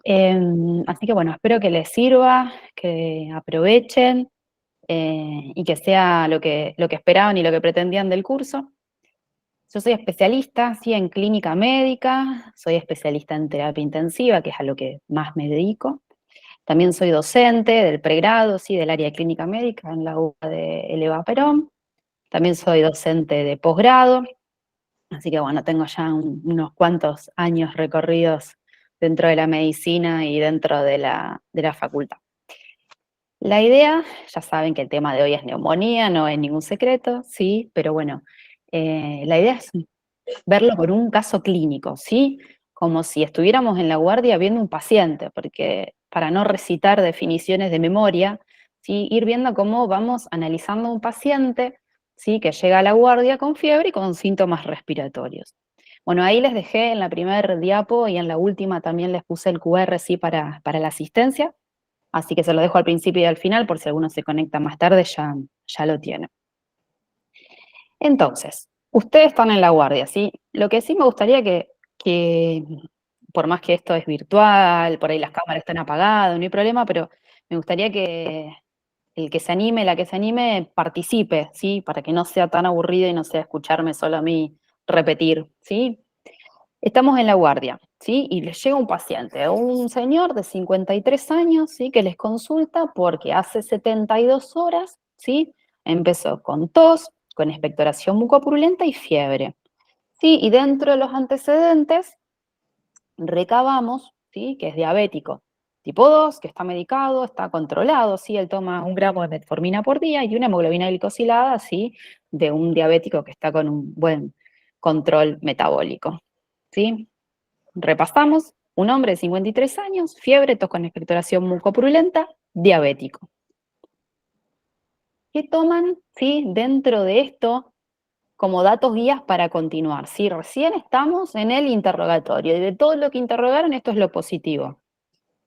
Así que bueno, espero que les sirva, que aprovechen y que sea lo que esperaban y lo que pretendían del curso. Yo soy especialista, sí, en clínica médica, soy especialista en terapia intensiva, que es a lo que más me dedico. También soy docente del pregrado, sí, del área de clínica médica en la UBA de Eleva Perón. También soy docente de posgrado, así que bueno, tengo ya unos cuantos años recorridos dentro de la medicina y dentro de la facultad. La idea, ya saben que el tema de hoy es neumonía, no es ningún secreto, sí, pero bueno, la idea es verlo por un caso clínico, ¿sí? Como si estuviéramos en la guardia viendo un paciente, porque para no recitar definiciones de memoria, ¿sí? Ir viendo cómo vamos analizando un paciente, ¿sí? Que llega a la guardia con fiebre y con síntomas respiratorios. Bueno, ahí les dejé en la primera diapo y en la última también les puse el QR, ¿sí? Para la asistencia, así que se lo dejo al principio y al final, por si alguno se conecta más tarde, ya lo tiene. Entonces, ustedes están en la guardia, ¿sí? Lo que sí me gustaría que, por más que esto es virtual, por ahí las cámaras están apagadas, no hay problema, pero me gustaría que el que se anime, la que se anime, participe, ¿sí? Para que no sea tan aburrido y no sea escucharme solo a mí repetir, ¿sí? Estamos en la guardia, ¿sí? Y les llega un paciente, un señor de 53 años, ¿sí? Que les consulta porque hace 72 horas, ¿sí? Empezó con tos, con expectoración mucopurulenta y fiebre, ¿sí? Y dentro de los antecedentes recabamos, ¿sí? Que es diabético tipo 2, que está medicado, está controlado, ¿sí? Él toma 1 gramo de metformina por día y una hemoglobina glicosilada, ¿sí? De un diabético que está con un buen control metabólico, ¿sí? Repasamos, un hombre de 53 años, fiebre, tos con expectoración mucopurulenta, diabético. ¿Qué toman, sí, dentro de esto como datos guías para continuar? Sí, recién estamos en el interrogatorio y de todo lo que interrogaron, esto es lo positivo.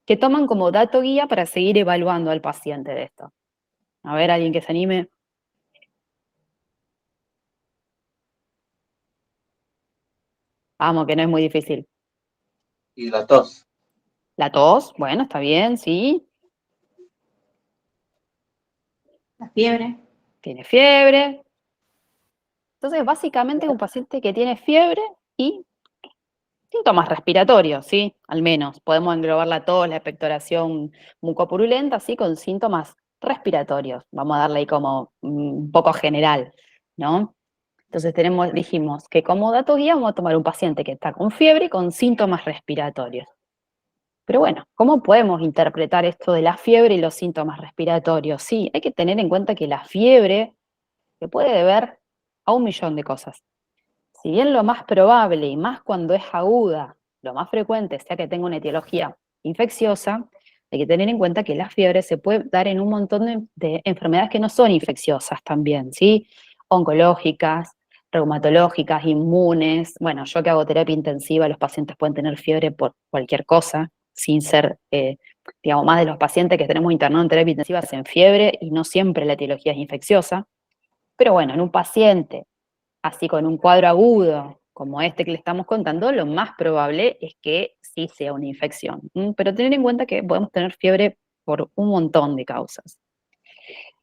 ¿Qué toman como dato guía para seguir evaluando al paciente de esto? A ver, alguien que se anime. Vamos, que no es muy difícil. Y la tos. La tos, bueno, está bien, sí. La fiebre. Tiene fiebre. Entonces, básicamente es un paciente que tiene fiebre y síntomas respiratorios, ¿sí? Al menos. Podemos englobar la tos, la expectoración mucopurulenta, ¿sí? Con síntomas respiratorios. Vamos a darle ahí como un poco general, ¿no? Entonces dijimos que como datos guía vamos a tomar un paciente que está con fiebre y con síntomas respiratorios. Pero bueno, ¿cómo podemos interpretar esto de la fiebre y los síntomas respiratorios? Sí, hay que tener en cuenta que la fiebre se puede deber a 1 millón de cosas. Si bien lo más probable, y más cuando es aguda, lo más frecuente sea que tenga una etiología infecciosa, hay que tener en cuenta que la fiebre se puede dar en un montón de enfermedades que no son infecciosas también, ¿sí? Oncológicas, reumatológicas, inmunes. Bueno, yo que hago terapia intensiva, los pacientes pueden tener fiebre por cualquier cosa, sin ser, digamos, más de los pacientes que tenemos internados en terapia intensiva hacen fiebre y no siempre la etiología es infecciosa. Pero bueno, en un paciente así con un cuadro agudo como este que le estamos contando, lo más probable es que sí sea una infección. Pero tener en cuenta que podemos tener fiebre por un montón de causas.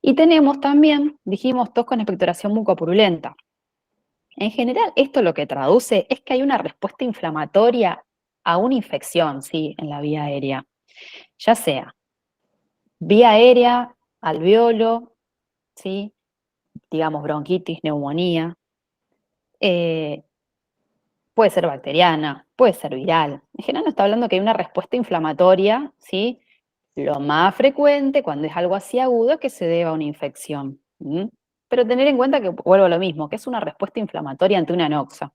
Y tenemos también, dijimos, tos con expectoración mucopurulenta. En general, esto lo que traduce es que hay una respuesta inflamatoria a una infección, ¿sí? En la vía aérea. Ya sea vía aérea, alveolo, ¿sí? Digamos bronquitis, neumonía, eh, puede ser bacteriana, puede ser viral. En general no está hablando que hay una respuesta inflamatoria, ¿sí? Lo más frecuente cuando es algo así agudo es que se deba a una infección. Pero tener en cuenta que, vuelvo a lo mismo, que es una respuesta inflamatoria ante una anoxa.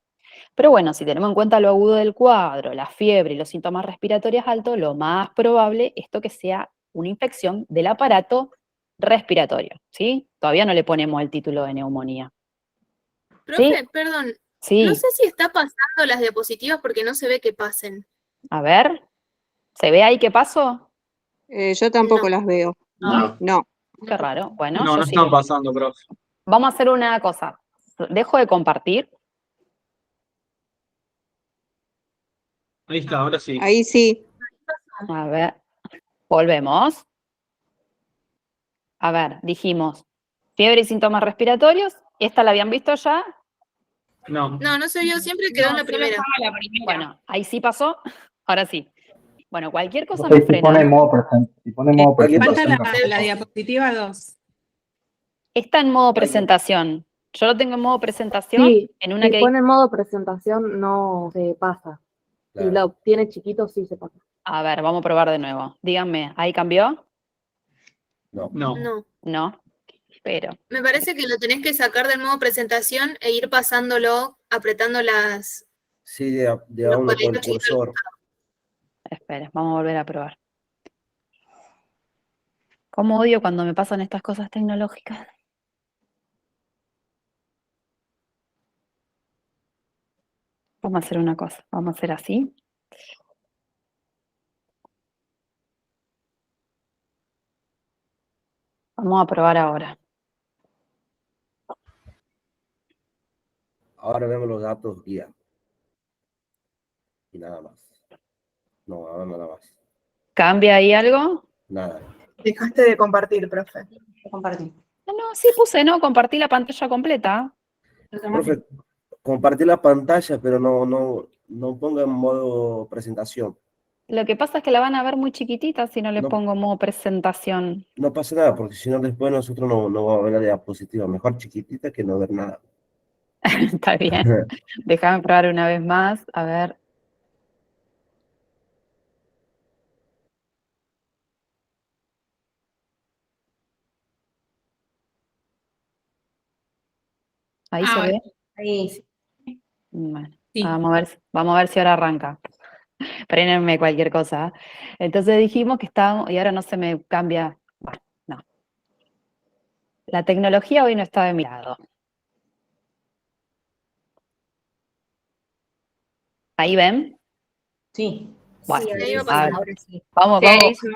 Pero bueno, si tenemos en cuenta lo agudo del cuadro, la fiebre y los síntomas respiratorios altos, lo más probable es que sea una infección del aparato respiratorio, ¿sí? Todavía no le ponemos el título de neumonía. ¿Sí? Profe, perdón, no Sí. sé si está pasando las diapositivas porque no se ve que pasen. A ver, ¿se ve ahí qué pasó? Yo tampoco No. las veo. ¿No? No. Qué raro. Bueno, No, yo no sí. están pasando, profe. Vamos a hacer una cosa. Dejo de compartir. Ahí está, ahora sí. Ahí sí. A ver, volvemos. A ver, dijimos, fiebre y síntomas respiratorios. ¿Esta la habían visto ya? No. No se vio, siempre quedó en la primera. Bueno, ahí sí pasó. Ahora sí. Bueno, cualquier cosa Ok, me si pone frenan. modo si pone modo Cualquier Falta presentación. la diapositiva 2. Está en modo presentación. Yo lo tengo en modo presentación, Sí, en una si que pone modo presentación no se pasa. Si Claro. lo tiene chiquito, sí se pasa. A ver, vamos a probar de nuevo. Díganme, ¿ahí cambió? No. No. No. Pero, Me parece que lo tenés que sacar del modo presentación e ir pasándolo, apretando las... Sí, de a Los uno con el cuadritos chiquitos. cursor. espera, vamos a volver a probar. ¿Cómo odio cuando me pasan estas cosas tecnológicas? Vamos a hacer una cosa, vamos a hacer así. Vamos a probar ahora. Ahora vemos los datos guía. Y nada más. No, ahora nada más. ¿Cambia ahí algo? Nada. Dejaste de compartir, profe. Compartir. No, sí puse, ¿no? Compartí la pantalla completa. Profe, compartí la pantalla, pero no ponga en modo presentación. Lo que pasa es que la van a ver muy chiquitita si no le No. pongo modo presentación. No pasa nada, porque si no después nosotros no vamos a ver la diapositiva. Mejor chiquitita que no ver nada. Está bien. Déjame probar una vez más. A ver. ¿Ahí se ve? Ahí sí. Bueno, Sí. vamos a ver si ahora arranca. Frénenme cualquier cosa. Entonces dijimos que estábamos, y ahora no se me cambia. Bueno, no. La tecnología hoy no está de mi lado. ¿Ahí ven? Sí. Bueno, Sí, ahí va a ver, pasando. Ahora sí. vamos, Sí, ahí vamos. se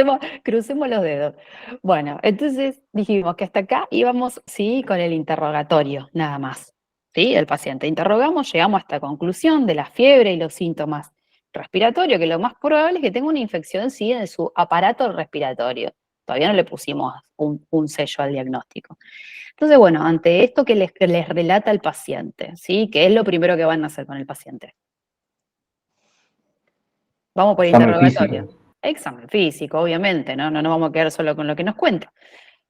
van pasando. Crucemos los dedos. Bueno, entonces dijimos que hasta acá íbamos, sí, con el interrogatorio, nada más. ¿Sí? El paciente. Interrogamos, llegamos a esta conclusión de la fiebre y los síntomas respiratorios, que lo más probable es que tenga una infección, sí, en su aparato respiratorio. Todavía no le pusimos un sello al diagnóstico. Entonces, bueno, ante esto que les relata el paciente, ¿sí? ¿Qué es lo primero que van a hacer con el paciente? Vamos por el Examen interrogatorio. físico. Examen físico, obviamente, ¿no? No nos vamos a quedar solo con lo que nos cuenta.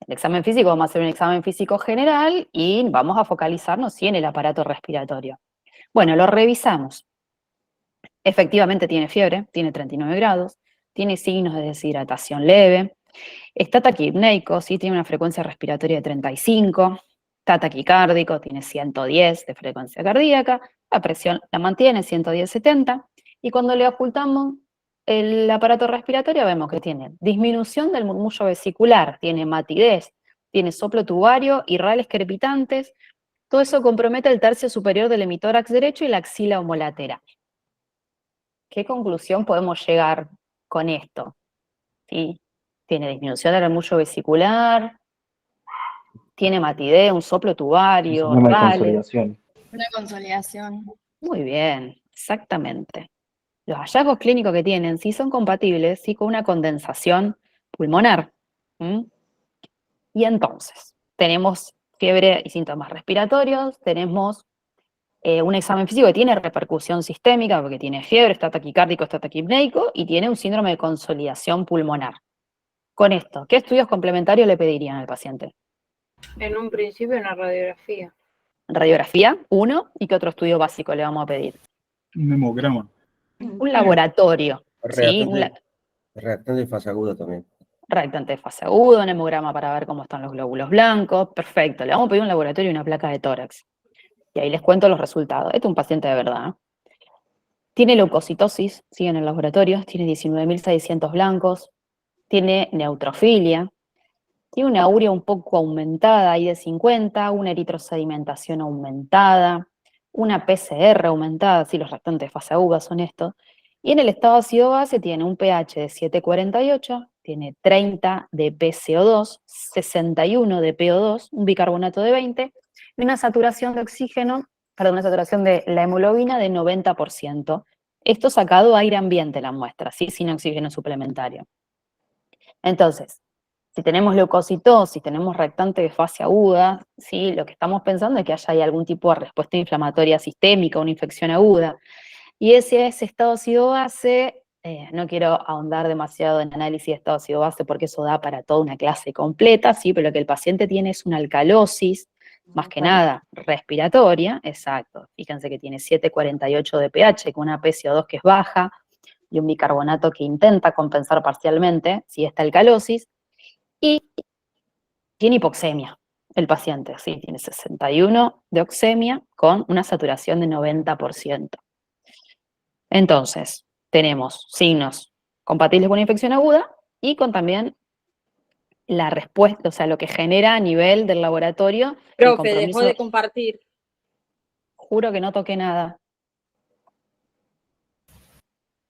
El examen físico, vamos a hacer un examen físico general y vamos a focalizarnos, sí, en el aparato respiratorio. Bueno, lo revisamos. Efectivamente tiene fiebre, tiene 39 grados, tiene signos de deshidratación leve, está taquipneico, sí, tiene una frecuencia respiratoria de 35, está taquicárdico, tiene 110 de frecuencia cardíaca, la presión la mantiene 110/70, y cuando le ocultamos el aparato respiratorio vemos que tiene disminución del murmullo vesicular, tiene matidez, tiene soplo tubario, irrales crepitantes, todo eso compromete el tercio superior del hemitórax derecho y la axila homolateral. ¿Qué conclusión podemos llegar con esto? ¿Sí? Tiene disminución del murmullo vesicular, tiene matidez, un soplo tubario, Síndrome de rales. consolidación. Una consolidación. Muy bien, exactamente. Los hallazgos clínicos que tienen sí son compatibles, sí, con una condensación pulmonar. ¿Mm? Y entonces, tenemos fiebre y síntomas respiratorios, tenemos un examen físico que tiene repercusión sistémica, porque tiene fiebre, está taquicárdico, está taquipneico, y tiene un síndrome de consolidación pulmonar. Con esto, ¿qué estudios complementarios le pedirían al paciente? En un principio una radiografía. Radiografía, uno, ¿y qué otro estudio básico le vamos a pedir? Un hemograma. Un laboratorio, ¿sí? Reactante de fase aguda también. Reactante de fase aguda, un hemograma para ver cómo están los glóbulos blancos, perfecto. Le vamos a pedir un laboratorio y una placa de tórax. Y ahí les cuento los resultados. Este es un paciente de verdad. Tiene leucocitosis, sigue en el laboratorio, tiene 19.600 blancos, tiene neutrofilia, tiene una urea un poco aumentada, ahí de 50, una eritrosedimentación aumentada, una PCR aumentada, sí, los reactantes de fase aguda son estos, y en el estado ácido base tiene un pH de 7,48, tiene 30 de PCO2, 61 de PO2, un bicarbonato de 20, y una saturación de oxígeno, perdón, una saturación de la hemoglobina de 90%. Esto sacado a aire ambiente la muestra, ¿sí? Sin oxígeno suplementario. Entonces, si tenemos leucocitosis, tenemos reactante de fase aguda, ¿sí? Lo que estamos pensando es que haya algún tipo de respuesta inflamatoria sistémica, una infección aguda. Y ese estado ácido-base, no quiero ahondar demasiado en análisis de estado ácido-base porque eso da para toda una clase completa, ¿sí? Pero lo que el paciente tiene es una alcalosis, más que nada respiratoria, exacto. Fíjense que tiene 7,48 de pH, con una PCO2 que es baja, y un bicarbonato que intenta compensar parcialmente, si esta alcalosis, y tiene hipoxemia el paciente, ¿sí? Tiene 61 de oxemia con una saturación de 90%. Entonces, tenemos signos compatibles con una infección aguda y con también la respuesta, o sea, lo que genera a nivel del laboratorio el Profe, dejó compromiso. de compartir. Juro que no toqué nada.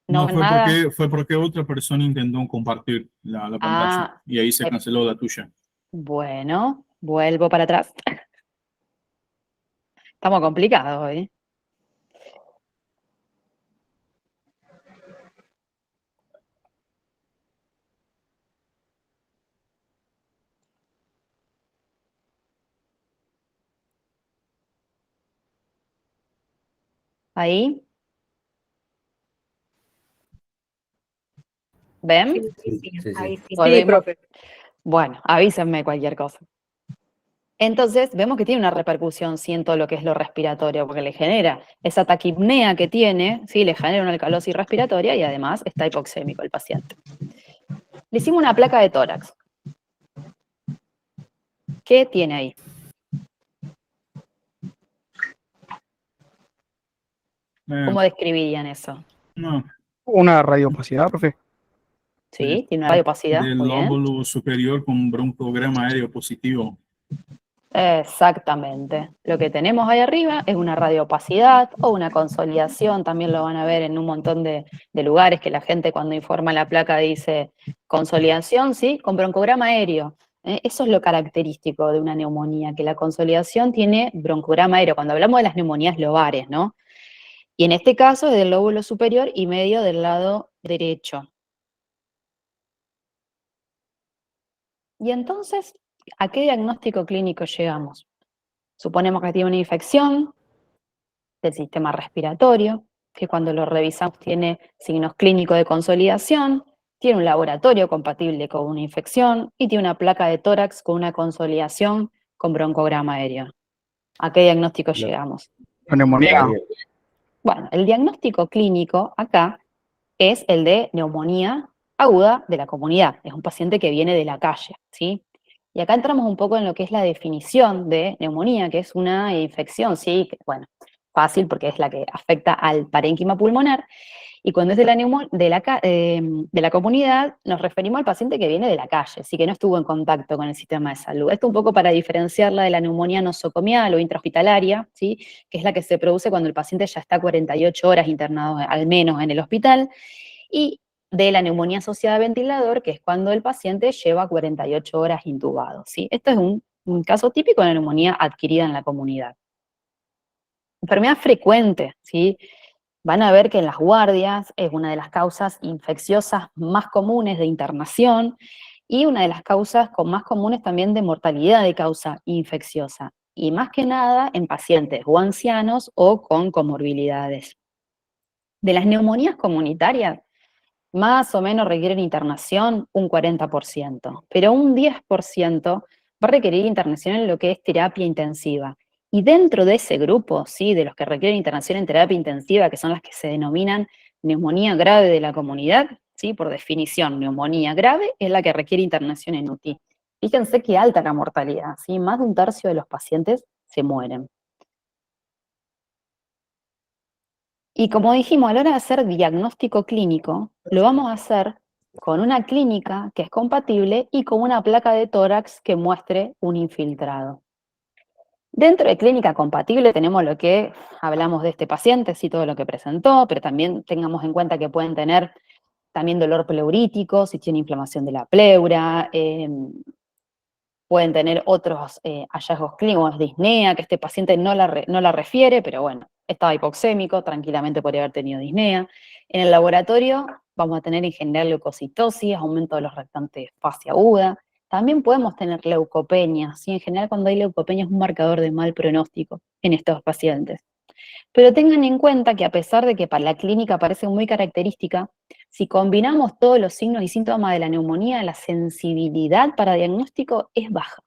No, fue nada. fue porque otra persona intentó compartir la pantalla y ahí se canceló la tuya. Bueno, vuelvo para atrás. Estamos complicados hoy. Ahí. ¿Ven? Sí, sí. Ahí sí. Volvemos. Sí, profe. Bueno, avísenme cualquier cosa. Entonces, vemos que tiene una repercusión, sí, en todo lo que es lo respiratorio, porque le genera esa taquipnea que tiene, sí, le genera una alcalosis respiratoria y además está hipoxémico el paciente. Le hicimos una placa de tórax. ¿Qué tiene ahí? ¿Cómo describirían eso? No, Una radiopacidad, profe. Sí, tiene una radiopacidad. del Muy bien. lóbulo superior con broncograma aéreo positivo. Exactamente. Lo que tenemos ahí arriba es una radiopacidad o una consolidación, también lo van a ver en un montón de lugares que la gente cuando informa la placa dice consolidación, ¿sí? Con broncograma aéreo. Eso es lo característico de una neumonía, que la consolidación tiene broncograma aéreo, cuando hablamos de las neumonías lobares, ¿no? Y en este caso es del lóbulo superior y medio del lado derecho. Y entonces, ¿a qué diagnóstico clínico llegamos? Suponemos que tiene una infección del sistema respiratorio, que cuando lo revisamos tiene signos clínicos de consolidación, tiene un laboratorio compatible con una infección y tiene una placa de tórax con una consolidación con broncograma aéreo. ¿A qué diagnóstico llegamos? La neumonía. Bueno, el diagnóstico clínico acá es el de neumonía aguda de la comunidad. Es un paciente que viene de la calle, ¿sí? Y acá entramos un poco en lo que es la definición de neumonía, que es una infección, sí, que, bueno, fácil porque es la que afecta al parénquima pulmonar. Y cuando es de la comunidad, nos referimos al paciente que viene de la calle, sí, que no estuvo en contacto con el sistema de salud. Esto un poco para diferenciarla de la neumonía nosocomial o intrahospitalaria, ¿sí? Que es la que se produce cuando el paciente ya está 48 horas internado al menos en el hospital, y de la neumonía asociada a ventilador, que es cuando el paciente lleva 48 horas intubado, ¿sí? Esto es un caso típico de la neumonía adquirida en la comunidad. Enfermedad frecuente, ¿sí? Van a ver que en las guardias es una de las causas infecciosas más comunes de internación y una de las causas más comunes también de mortalidad de causa infecciosa. Y más que nada en pacientes o ancianos o con comorbilidades. De las neumonías comunitarias, más o menos requieren internación un 40%, pero un 10% va a requerir internación en lo que es terapia intensiva. Y dentro de ese grupo, sí, de los que requieren internación en terapia intensiva, que son las que se denominan neumonía grave de la comunidad, sí, por definición, neumonía grave es la que requiere internación en UTI. Fíjense que alta la mortalidad, ¿sí? Más de un tercio de los pacientes se mueren. Y como dijimos, a la hora de hacer diagnóstico clínico, lo vamos a hacer con una clínica que es compatible y con una placa de tórax que muestre un infiltrado. Dentro de clínica compatible tenemos lo que hablamos de este paciente, sí, todo lo que presentó, pero también tengamos en cuenta que pueden tener también dolor pleurítico, si tiene inflamación de la pleura, pueden tener otros hallazgos clínicos, disnea, que este paciente no la refiere, pero bueno, estaba hipoxémico, tranquilamente podría haber tenido disnea. En el laboratorio vamos a tener en general leucocitosis, aumento de los reactantes de fase aguda. También podemos tener leucopenia, ¿sí? En general cuando hay leucopenia es un marcador de mal pronóstico en estos pacientes. Pero tengan en cuenta que a pesar de que para la clínica parece muy característica, si combinamos todos los signos y síntomas de la neumonía, la sensibilidad para diagnóstico es baja,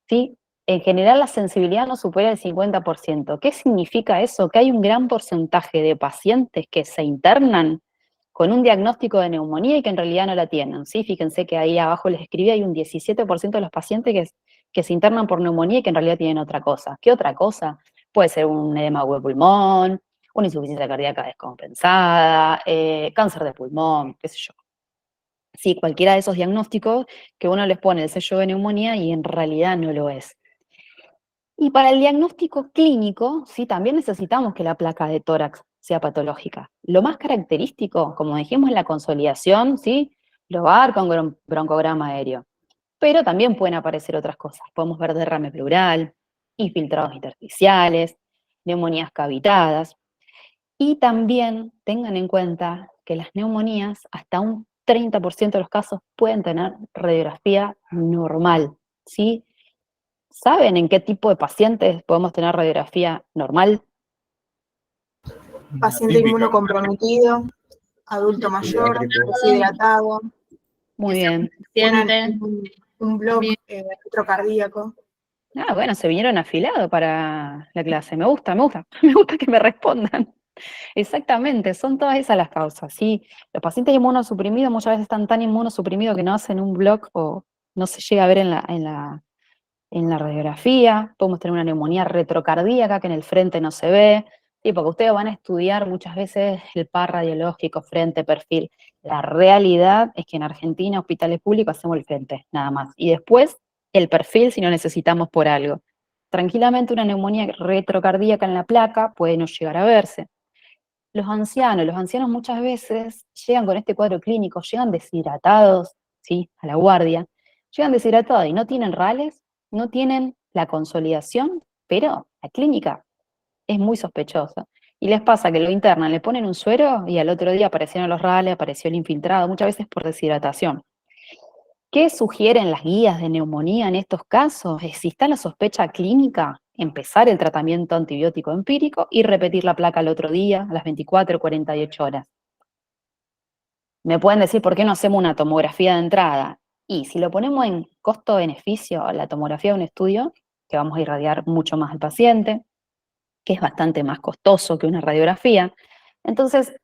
¿sí? En general la sensibilidad no supera el 50%. ¿Qué significa eso? Que hay un gran porcentaje de pacientes que se internan con un diagnóstico de neumonía y que en realidad no la tienen, ¿sí? Fíjense que ahí abajo les escribí, hay un 17% de los pacientes que se internan por neumonía y que en realidad tienen otra cosa. ¿Qué otra cosa? Puede ser un edema agudo de pulmón, una insuficiencia cardíaca descompensada, cáncer de pulmón, qué sé yo. Sí, cualquiera de esos diagnósticos que uno les pone el sello de neumonía y en realidad no lo es. Y para el diagnóstico clínico, sí, también necesitamos que la placa de tórax sea patológica. Lo más característico, como dijimos en la consolidación, ¿sí? Lobar con broncograma aéreo. Pero también pueden aparecer otras cosas. Podemos ver derrame pleural, infiltrados intersticiales, neumonías cavitadas. Y también tengan en cuenta que las neumonías, hasta un 30% de los casos, pueden tener radiografía normal, ¿sí? ¿Saben en qué tipo de pacientes podemos tener radiografía normal? Paciente Típica. inmunocomprometido, adulto mayor, Pediátrico. deshidratado, Muy bien. un blog electrocardíaco. Ah, bueno, se vinieron afilados para la clase. Me gusta, me gusta. Me gusta que me respondan. Exactamente, son todas esas las causas, ¿sí? Los pacientes inmunosuprimidos muchas veces están tan inmunosuprimidos que no hacen un blog o no se llega a ver en la radiografía. Podemos tener una neumonía retrocardíaca que en el frente no se ve, y porque ustedes van a estudiar muchas veces el par radiológico, frente, perfil. La realidad es que en Argentina, hospitales públicos, hacemos el frente, nada más. Y después el perfil si lo necesitamos por algo. Tranquilamente una neumonía retrocardíaca en la placa puede no llegar a verse. Los ancianos muchas veces llegan con este cuadro clínico, llegan deshidratados, ¿sí? A la guardia. Llegan deshidratados y no tienen rales, no tienen la consolidación, pero la clínica es muy sospechosa. Y les pasa que lo internan, le ponen un suero y al otro día aparecieron los rales, apareció el infiltrado, muchas veces por deshidratación. ¿Qué sugieren las guías de neumonía en estos casos? Si está la sospecha clínica, empezar el tratamiento antibiótico empírico y repetir la placa al otro día, a las 24 o 48 horas. Me pueden decir, ¿por qué no hacemos una tomografía de entrada? Y si lo ponemos en costo-beneficio, la tomografía de un estudio, que vamos a irradiar mucho más al paciente, que es bastante más costoso que una radiografía, entonces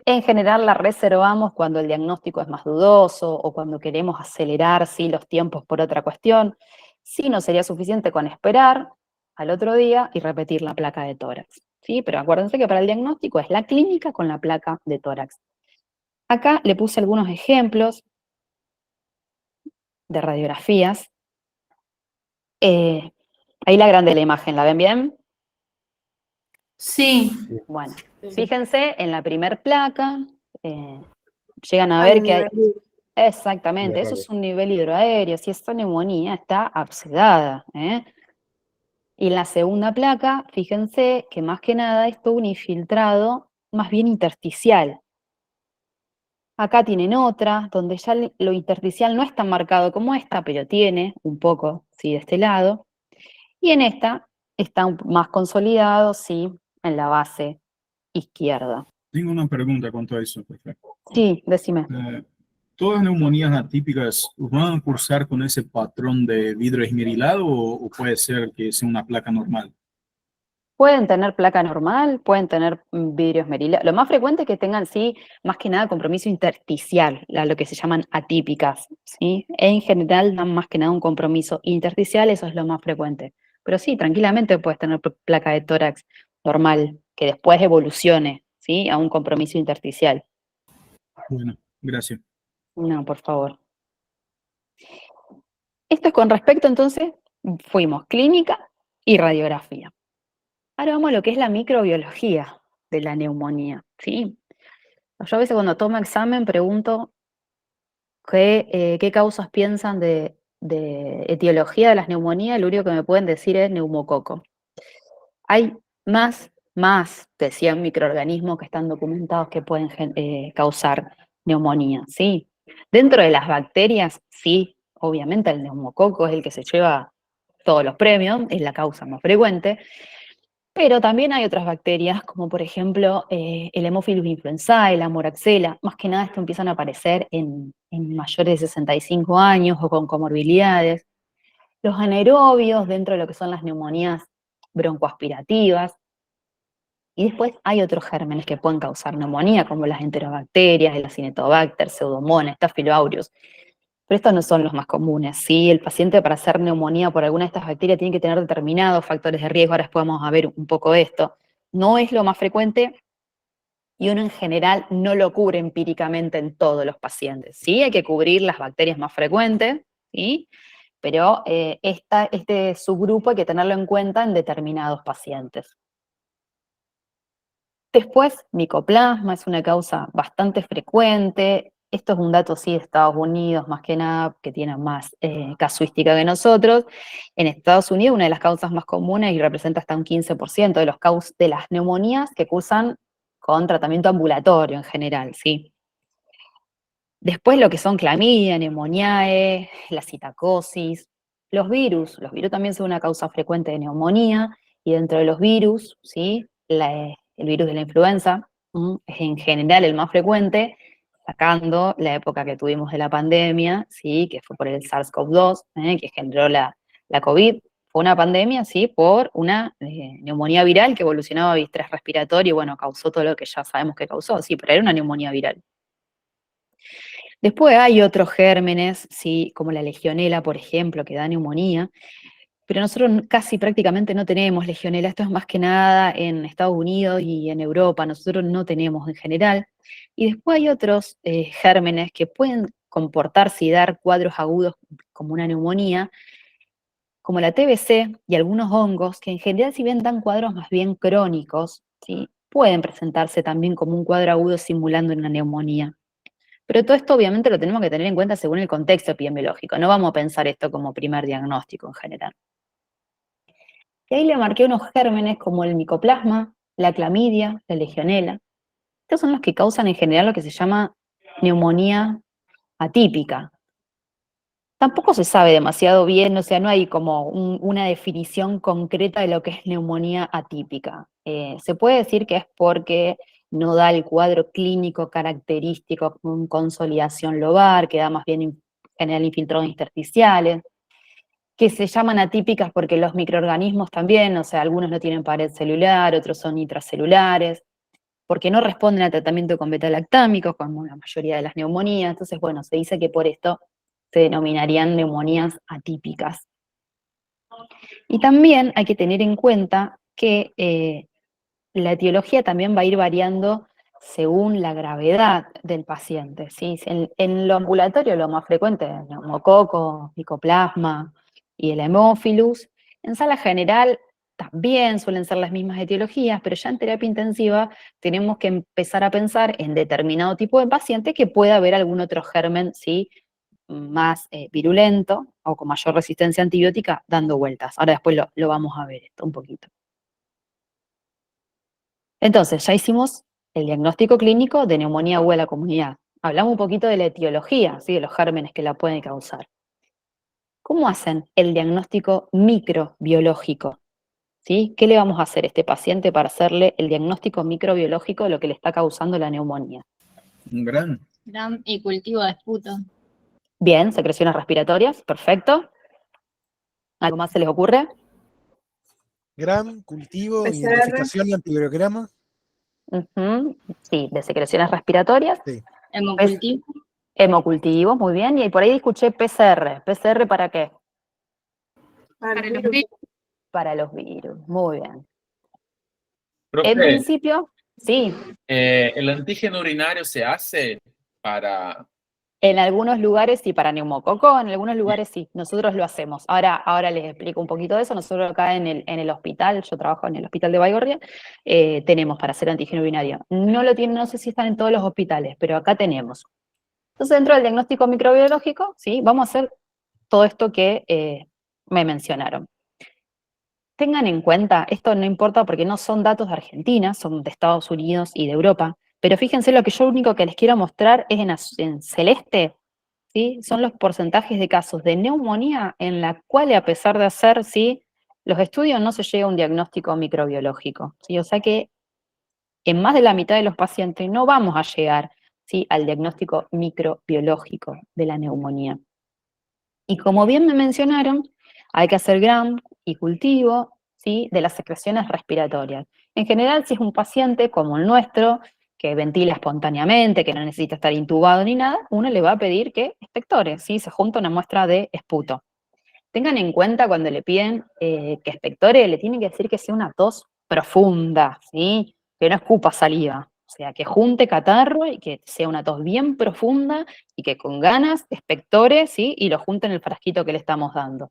en general la reservamos cuando el diagnóstico es más dudoso o cuando queremos acelerar, ¿sí?, los tiempos por otra cuestión. Sí, no sería suficiente con esperar al otro día y repetir la placa de tórax, ¿sí? Pero acuérdense que para el diagnóstico es la clínica con la placa de tórax. Acá le puse algunos ejemplos de radiografías. Ahí la grande la imagen, ¿la ven bien? Sí. Bueno, fíjense en la primer placa, llegan a ver que hay... Exactamente, eso es un nivel hidroaéreo, si esta neumonía está abscedada, ¿eh? Y en la segunda placa, fíjense que más que nada esto es un infiltrado más bien intersticial. Acá tienen otra, donde ya lo intersticial no es tan marcado como esta, pero tiene un poco, sí, de este lado. Y en esta está más consolidado, sí, en la base izquierda. Tengo una pregunta cuanto a eso, profe. Sí, decime. ¿Todas las neumonías atípicas van a cursar con ese patrón de vidrio esmerilado o puede ser que sea una placa normal? Pueden tener placa normal, pueden tener vidrio esmerilado. Lo más frecuente es que tengan, sí, más que nada compromiso intersticial, lo que se llaman atípicas, ¿sí? En general dan más que nada un compromiso intersticial, eso es lo más frecuente. Pero sí, tranquilamente puedes tener placa de tórax normal, que después evolucione, ¿sí?, a un compromiso intersticial. Bueno, gracias. No, por favor. Esto es con respecto, entonces, fuimos clínica y radiografía. Ahora vamos a lo que es la microbiología de la neumonía, ¿sí? Yo a veces cuando tomo examen pregunto qué causas piensan de etiología de las neumonías, lo único que me pueden decir es neumococo. Hay más de 100 microorganismos que están documentados que pueden causar neumonía, ¿sí? Dentro de las bacterias, sí, obviamente el neumococo es el que se lleva todos los premios, es la causa más frecuente, pero también hay otras bacterias, como por ejemplo el Haemophilus influenzae, la moraxella. Más que nada esto empiezan a aparecer en mayores de 65 años o con comorbilidades. Los anaerobios dentro de lo que son las neumonías broncoaspirativas. Y después hay otros gérmenes que pueden causar neumonía, como las enterobacterias, el Acinetobacter, Pseudomonas, Staphylococcus aureus. Pero estos no son los más comunes, ¿sí? El paciente para hacer neumonía por alguna de estas bacterias tiene que tener determinados factores de riesgo, ahora después vamos a ver un poco de esto. No es lo más frecuente y uno en general no lo cubre empíricamente en todos los pacientes, ¿sí? Hay que cubrir las bacterias más frecuentes, ¿sí? Pero este subgrupo hay que tenerlo en cuenta en determinados pacientes. Después, micoplasma es una causa bastante frecuente. Esto es un dato, sí, de Estados Unidos, más que nada, que tiene más casuística que nosotros. En Estados Unidos, una de las causas más comunes y representa hasta un 15% de las neumonías que cursan con tratamiento ambulatorio en general, ¿sí? Después lo que son clamidia, neumoniae, la citacosis, los virus también son una causa frecuente de neumonía, y dentro de los virus, ¿sí? El virus de la influenza es en general el más frecuente, sacando la época que tuvimos de la pandemia, ¿sí? Que fue por el SARS-CoV-2, que generó la COVID. Fue una pandemia, ¿sí? Por una neumonía viral que evolucionaba a distrés respiratorio y bueno, causó todo lo que ya sabemos que causó, sí, pero era una neumonía viral. Después hay otros gérmenes, ¿sí? Como la legionela, por ejemplo, que da neumonía, pero nosotros casi prácticamente no tenemos legionela. Esto es más que nada en Estados Unidos y en Europa, nosotros no tenemos en general. Y después hay otros gérmenes que pueden comportarse y dar cuadros agudos como una neumonía, como la TBC y algunos hongos, que en general si bien dan cuadros más bien crónicos, ¿sí? Pueden presentarse también como un cuadro agudo simulando una neumonía. Pero todo esto obviamente lo tenemos que tener en cuenta según el contexto epidemiológico. No vamos a pensar esto como primer diagnóstico en general. Y ahí le marqué unos gérmenes como el micoplasma, la clamidia, la legionela. Estos son los que causan en general lo que se llama neumonía atípica. Tampoco se sabe demasiado bien, o sea, no hay como una definición concreta de lo que es neumonía atípica. Se puede decir que es porque no da el cuadro clínico característico con consolidación lobar, que da más bien en general infiltrados intersticiales, que se llaman atípicas porque los microorganismos también, o sea, algunos no tienen pared celular, otros son intracelulares, porque no responden al tratamiento con beta-lactámicos, como la mayoría de las neumonías. Entonces, bueno, se dice que por esto se denominarían neumonías atípicas. Y también hay que tener en cuenta que la etiología también va a ir variando según la gravedad del paciente, ¿sí? En lo ambulatorio lo más frecuente es neumococo, micoplasma y el Haemophilus. En sala general también suelen ser las mismas etiologías, pero ya en terapia intensiva tenemos que empezar a pensar en determinado tipo de paciente que pueda haber algún otro germen, ¿sí? Más virulento o con mayor resistencia antibiótica dando vueltas. Ahora después lo vamos a ver esto un poquito. Entonces, ya hicimos el diagnóstico clínico de neumonía aguda de la comunidad. Hablamos un poquito de la etiología, ¿sí? De los gérmenes que la pueden causar. ¿Cómo hacen el diagnóstico microbiológico? ¿Sí? ¿Qué le vamos a hacer a este paciente para hacerle el diagnóstico microbiológico de lo que le está causando la neumonía? Un gran. Gram y cultivo de esputo. Bien, secreciones respiratorias, perfecto. ¿Algo más se les ocurre? Gram, cultivo, PCR. identificación y antibiograma. Sí, de secreciones respiratorias. Sí. Hemocultivo. Hemocultivo, muy bien. Y por ahí escuché PCR. ¿PCR para qué? Para Para los los virus. Para los virus, muy bien. Profe, En principio, sí, ¿el antígeno urinario se hace para... en algunos lugares sí, para neumococo, en algunos lugares sí, nosotros lo hacemos. Ahora les explico un poquito de eso. Nosotros acá en el hospital, yo trabajo en el hospital de Baigorria, tenemos para hacer antígeno urinario. No lo tienen, no sé si están en todos los hospitales, pero acá tenemos. Entonces, dentro del diagnóstico microbiológico, sí, vamos a hacer todo esto que me mencionaron. tengan en cuenta, esto no importa porque no son datos de Argentina, son de Estados Unidos y de Europa, pero fíjense lo que yo único que les quiero mostrar es en celeste, ¿sí? Son los porcentajes de casos de neumonía en la cual, a pesar de hacer, ¿sí?, los estudios, no se llega a un diagnóstico microbiológico, ¿sí? O sea que en más de la mitad de los pacientes no vamos a llegar, ¿sí?, al diagnóstico microbiológico de la neumonía. Y como bien me mencionaron, hay que hacer Gram y cultivo, ¿sí?, de las secreciones respiratorias. En general, si es un paciente como el nuestro, que ventila espontáneamente, que no necesita estar intubado ni nada, uno le va a pedir que expectore, ¿sí? Se junta una muestra de esputo. Tengan en cuenta cuando le piden que expectore, le tienen que decir que sea una tos profunda, ¿sí? Que no escupa saliva. O sea, que junte catarro y que sea una tos bien profunda y que con ganas expectore, ¿sí? Y lo junte en el frasquito que le estamos dando.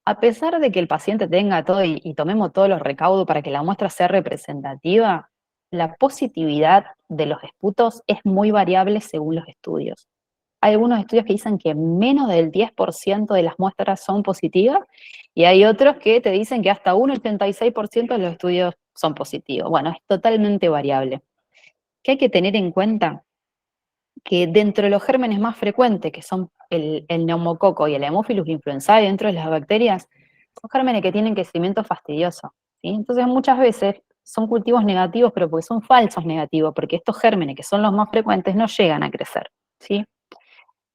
A pesar de que el paciente tenga todo y tomemos todos los recaudos para que la muestra sea representativa, la positividad de los esputos es muy variable según los estudios. Hay algunos estudios que dicen que menos del 10% de las muestras son positivas y hay otros que te dicen que hasta un 86% de los estudios son positivos. Bueno, es totalmente variable. ¿Qué hay que tener en cuenta? Que dentro de los gérmenes más frecuentes, que son el neumococo y el Haemophilus influenzae dentro de las bacterias, son gérmenes que tienen crecimiento fastidioso, ¿sí? Entonces muchas veces son cultivos negativos, pero porque son falsos negativos, porque estos gérmenes, que son los más frecuentes, no llegan a crecer, ¿sí?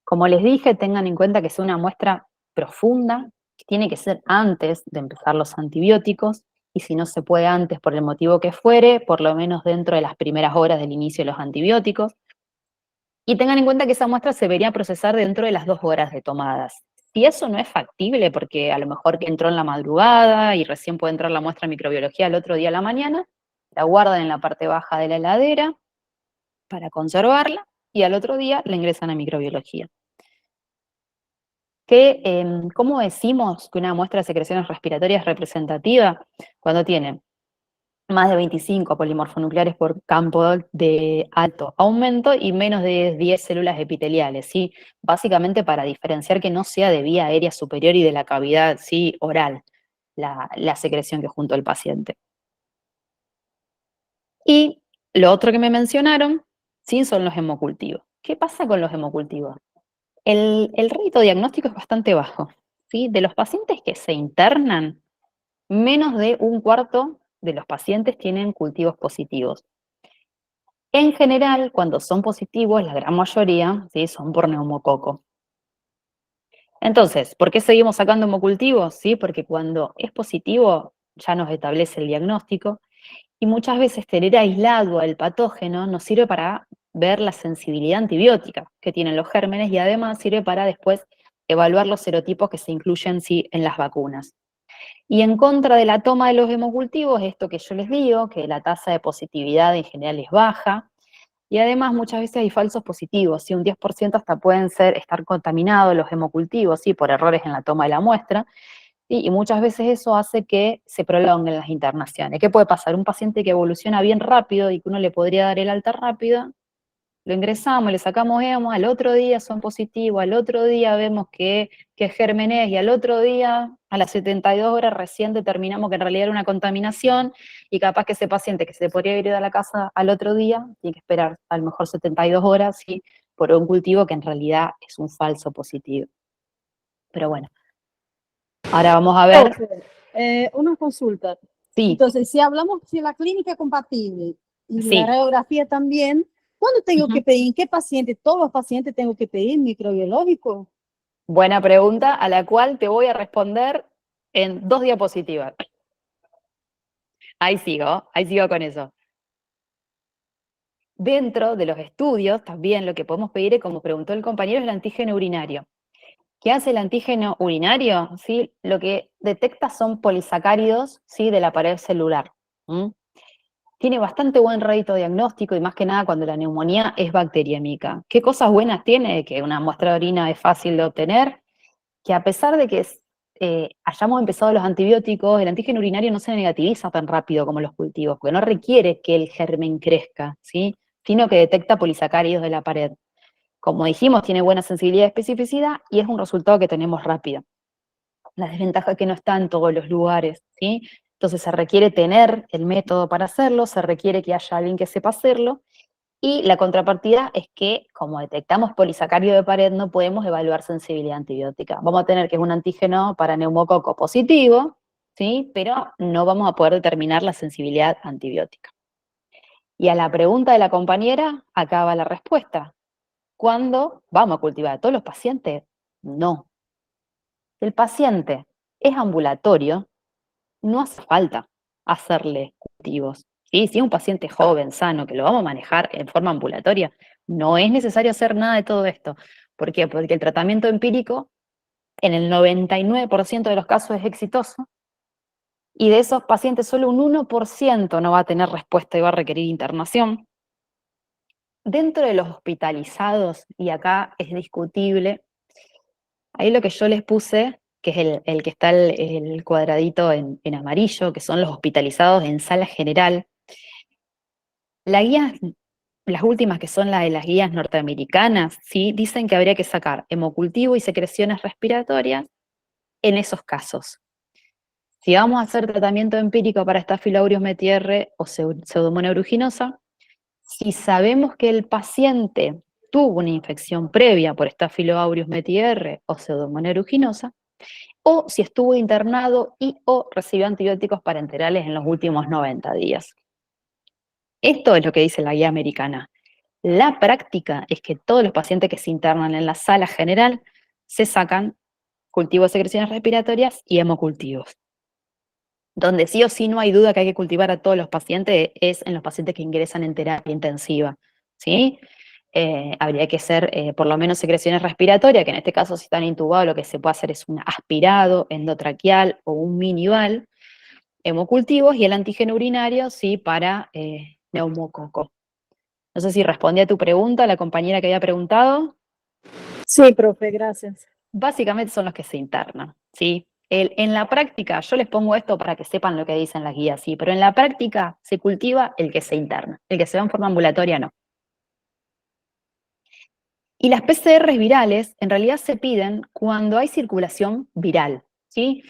Como les dije, tengan en cuenta que es una muestra profunda, que tiene que ser antes de empezar los antibióticos, y si no se puede antes por el motivo que fuere, por lo menos dentro de las primeras horas del inicio de los antibióticos. Y tengan en cuenta que esa muestra se debería procesar dentro de las 2 horas de tomadas. Si eso no es factible, porque a lo mejor que entró en la madrugada y recién puede entrar la muestra de microbiología el otro día a la mañana, la guardan en la parte baja de la heladera para conservarla y al otro día la ingresan a microbiología. ¿Cómo decimos que una muestra de secreciones respiratorias es representativa? Cuando tiene más de 25 polimorfonucleares por campo de alto aumento y menos de 10 células epiteliales, ¿sí? Básicamente para diferenciar que no sea de vía aérea superior y de la cavidad, ¿sí?, oral, la secreción que juntó el paciente. Y lo otro que me mencionaron, ¿sí?, son los hemocultivos. ¿Qué pasa con los hemocultivos? El rédito diagnóstico es bastante bajo, ¿sí? De los pacientes que se internan, menos de un cuarto de los pacientes tienen cultivos positivos. En general, cuando son positivos, la gran mayoría, ¿sí?, son por neumococo. Entonces, ¿por qué seguimos sacando hemocultivos? ¿Sí? Porque cuando es positivo, ya nos establece el diagnóstico, y muchas veces tener aislado al patógeno nos sirve para ver la sensibilidad antibiótica que tienen los gérmenes y además sirve para después evaluar los serotipos que se incluyen, sí, en las vacunas. Y en contra de la toma de los hemocultivos, esto que yo les digo, que la tasa de positividad en general es baja, y además muchas veces hay falsos positivos, ¿sí? Un 10% hasta pueden estar contaminados los hemocultivos, ¿sí?, por errores en la toma de la muestra, ¿sí? Y muchas veces eso hace que se prolonguen las internaciones. ¿Qué puede pasar? Un paciente que evoluciona bien rápido y que uno le podría dar el alta rápida, lo ingresamos, le sacamos hemo, al otro día son positivos, al otro día vemos que germen es, y al otro día, a las 72 horas, recién determinamos que en realidad era una contaminación, y capaz que ese paciente que se podría haber ido a la casa al otro día, tiene que esperar a lo mejor 72 horas, ¿sí?, por un cultivo que en realidad es un falso positivo. Pero bueno, ahora vamos a ver. Una consulta. Sí, Entonces, si hablamos de la clínica compatible y Sí. la radiografía también, ¿cuándo tengo Ujú. que pedir? ¿En qué paciente? ¿Todos los pacientes tengo que pedir microbiológico? buena pregunta, a la cual te voy a responder en 2 diapositivas. Ahí sigo con eso. Dentro de los estudios, también lo que podemos pedir es, como preguntó el compañero, es el antígeno urinario. ¿Qué hace el antígeno urinario? ¿Sí? Lo que detecta son polisacáridos, ¿sí?, de la pared celular. Tiene bastante buen rédito diagnóstico y más que nada cuando la neumonía es bacteriémica. ¿Qué cosas buenas tiene? Que una muestra de orina es fácil de obtener, que a pesar de que hayamos empezado los antibióticos, el antígeno urinario no se negativiza tan rápido como los cultivos, porque no requiere que el germen crezca, ¿sí?, sino que detecta polisacáridos de la pared. Como dijimos, tiene buena sensibilidad y especificidad y es un resultado que tenemos rápido. La desventaja es que no está en todos los lugares, ¿sí? Entonces se requiere tener el método para hacerlo, se requiere que haya alguien que sepa hacerlo, y la contrapartida es que, como detectamos polisacárido de pared, no podemos evaluar sensibilidad antibiótica. Vamos a tener que es un antígeno para neumococo positivo, ¿sí? Pero no vamos a poder determinar la sensibilidad antibiótica. Y a la pregunta de la compañera, acá va la respuesta. ¿Cuándo vamos a cultivar a todos los pacientes? No. Si el paciente es ambulatorio, no hace falta hacerle cultivos. ¿Sí? Si es un paciente joven, sano, que lo vamos a manejar en forma ambulatoria, no es necesario hacer nada de todo esto. ¿Por qué? Porque el tratamiento empírico en el 99% de los casos es exitoso, y de esos pacientes solo un 1% no va a tener respuesta y va a requerir internación. Dentro de los hospitalizados, y acá es discutible, ahí lo que yo les puse, que es el que está el cuadradito en amarillo, que son los hospitalizados en sala general. La guía, las últimas que son las guías norteamericanas, ¿sí? Dicen que habría que sacar hemocultivo y secreciones respiratorias en esos casos. Si vamos a hacer tratamiento empírico para Staphylococcus aureus metiere o Pseudomonas aeruginosa, si sabemos que el paciente tuvo una infección previa por Staphylococcus aureus metiere o Pseudomonas aeruginosa, o si estuvo internado y o recibió antibióticos parenterales en los últimos 90 días. Esto es lo que dice la guía americana. La práctica es que todos los pacientes que se internan en la sala general se sacan cultivos de secreciones respiratorias y hemocultivos. Donde sí o sí no hay duda que hay que cultivar a todos los pacientes es en los pacientes que ingresan en terapia intensiva, ¿sí? Habría que hacer por lo menos secreciones respiratorias, que en este caso si están intubados lo que se puede hacer es un aspirado endotraqueal o un minival, hemocultivos, y el antígeno urinario, sí, para neumococo. No sé si respondí a tu pregunta, la compañera que había preguntado. Sí, profe, gracias. Básicamente son los que se internan, ¿sí? En la práctica, yo les pongo esto para que sepan lo que dicen las guías, sí, pero en la práctica se cultiva el que se interna, el que se va en forma ambulatoria no. Y las PCRs virales en realidad se piden cuando hay circulación viral, ¿sí?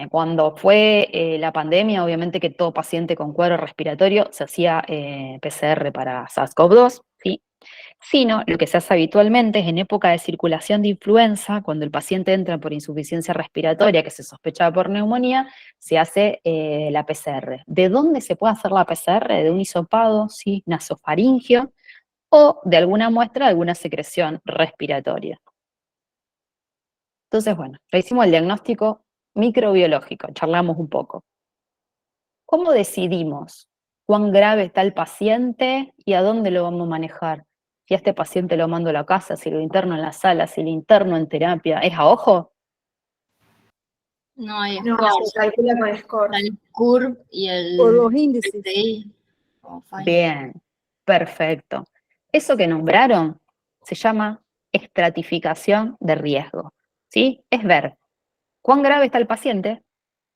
Cuando fue la pandemia, obviamente que todo paciente con cuadro respiratorio se hacía PCR para SARS-CoV-2, ¿sí? Sino, lo que se hace habitualmente es en época de circulación de influenza, cuando el paciente entra por insuficiencia respiratoria que se sospecha por neumonía, se hace la PCR. ¿De dónde se puede hacer la PCR? De un hisopado, ¿sí? Nasofaringio, o de alguna muestra de alguna secreción respiratoria. Entonces, bueno, ya hicimos el diagnóstico microbiológico, charlamos un poco. ¿Cómo decidimos cuán grave está el paciente y a dónde lo vamos a manejar? Si a este paciente lo mando a la casa, si lo interno en la sala, si lo interno en terapia, ¿es a ojo? No hay No, score. se calcula con score. El CURV y el Por los índices. PCI. Oh, fine. Bien, perfecto. Eso que nombraron se llama estratificación de riesgo, ¿sí? Es ver cuán grave está el paciente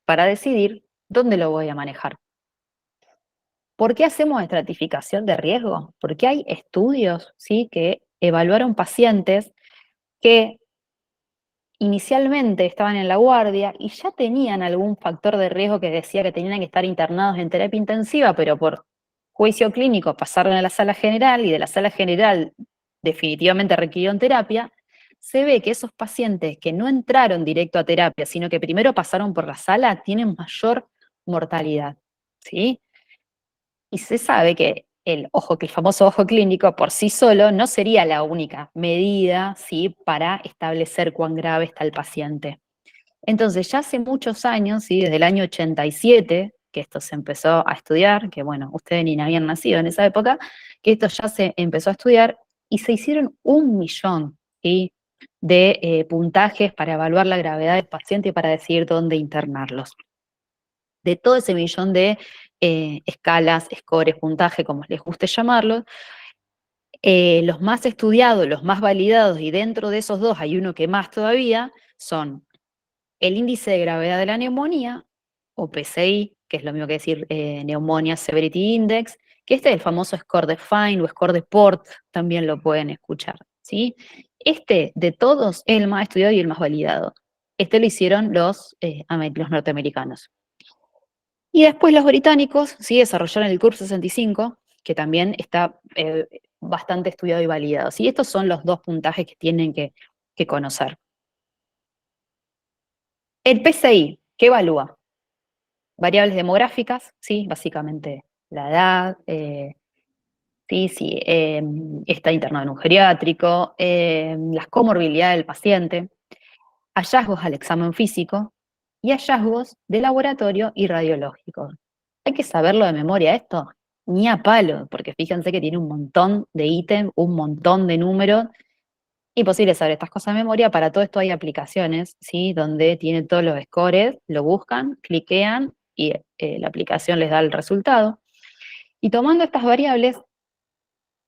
para decidir dónde lo voy a manejar. ¿Por qué hacemos estratificación de riesgo? Porque hay estudios, ¿sí?, que evaluaron pacientes que inicialmente estaban en la guardia y ya tenían algún factor de riesgo que decía que tenían que estar internados en terapia intensiva, pero por juicio clínico pasaron a la sala general y de la sala general definitivamente requirieron terapia. Se ve que esos pacientes que no entraron directo a terapia, sino que primero pasaron por la sala, tienen mayor mortalidad, ¿sí? Y se sabe que el famoso ojo clínico por sí solo no sería la única medida, ¿sí?, para establecer cuán grave está el paciente. Entonces, ya hace muchos años, ¿sí?, desde el año 87, que esto se empezó a estudiar, que bueno, ustedes ni habían nacido en esa época, que esto ya se empezó a estudiar y se hicieron 1 millón, ¿sí?, de puntajes para evaluar la gravedad del paciente y para decidir dónde internarlos. De todo ese millón de escalas, scores, puntaje, como les guste llamarlos, los más estudiados, los más validados, y dentro de esos dos hay uno que más todavía, son el índice de gravedad de la neumonía, o PCI, que es lo mismo que decir Pneumonia Severity Index, que este es el famoso score de Fine o score de Port, también lo pueden escuchar, ¿sí? Este, de todos, es el más estudiado y el más validado. Este lo hicieron los norteamericanos. Y después los británicos sí desarrollaron el CURB 65, que también está bastante estudiado y validado. ¿Sí? Estos son los dos puntajes que tienen que conocer. El PCI, ¿qué evalúa? Variables demográficas, ¿sí? Básicamente la edad, si está internado en un geriátrico, las comorbilidades del paciente, hallazgos al examen físico y hallazgos de laboratorio y radiológico. Hay que saberlo de memoria esto, ni a palo, porque fíjense que tiene un montón de ítems, un montón de números. Imposible saber estas cosas de memoria. Para todo esto hay aplicaciones, ¿sí? Donde tienen todos los scores, lo buscan, cliquean y la aplicación les da el resultado. Y tomando estas variables,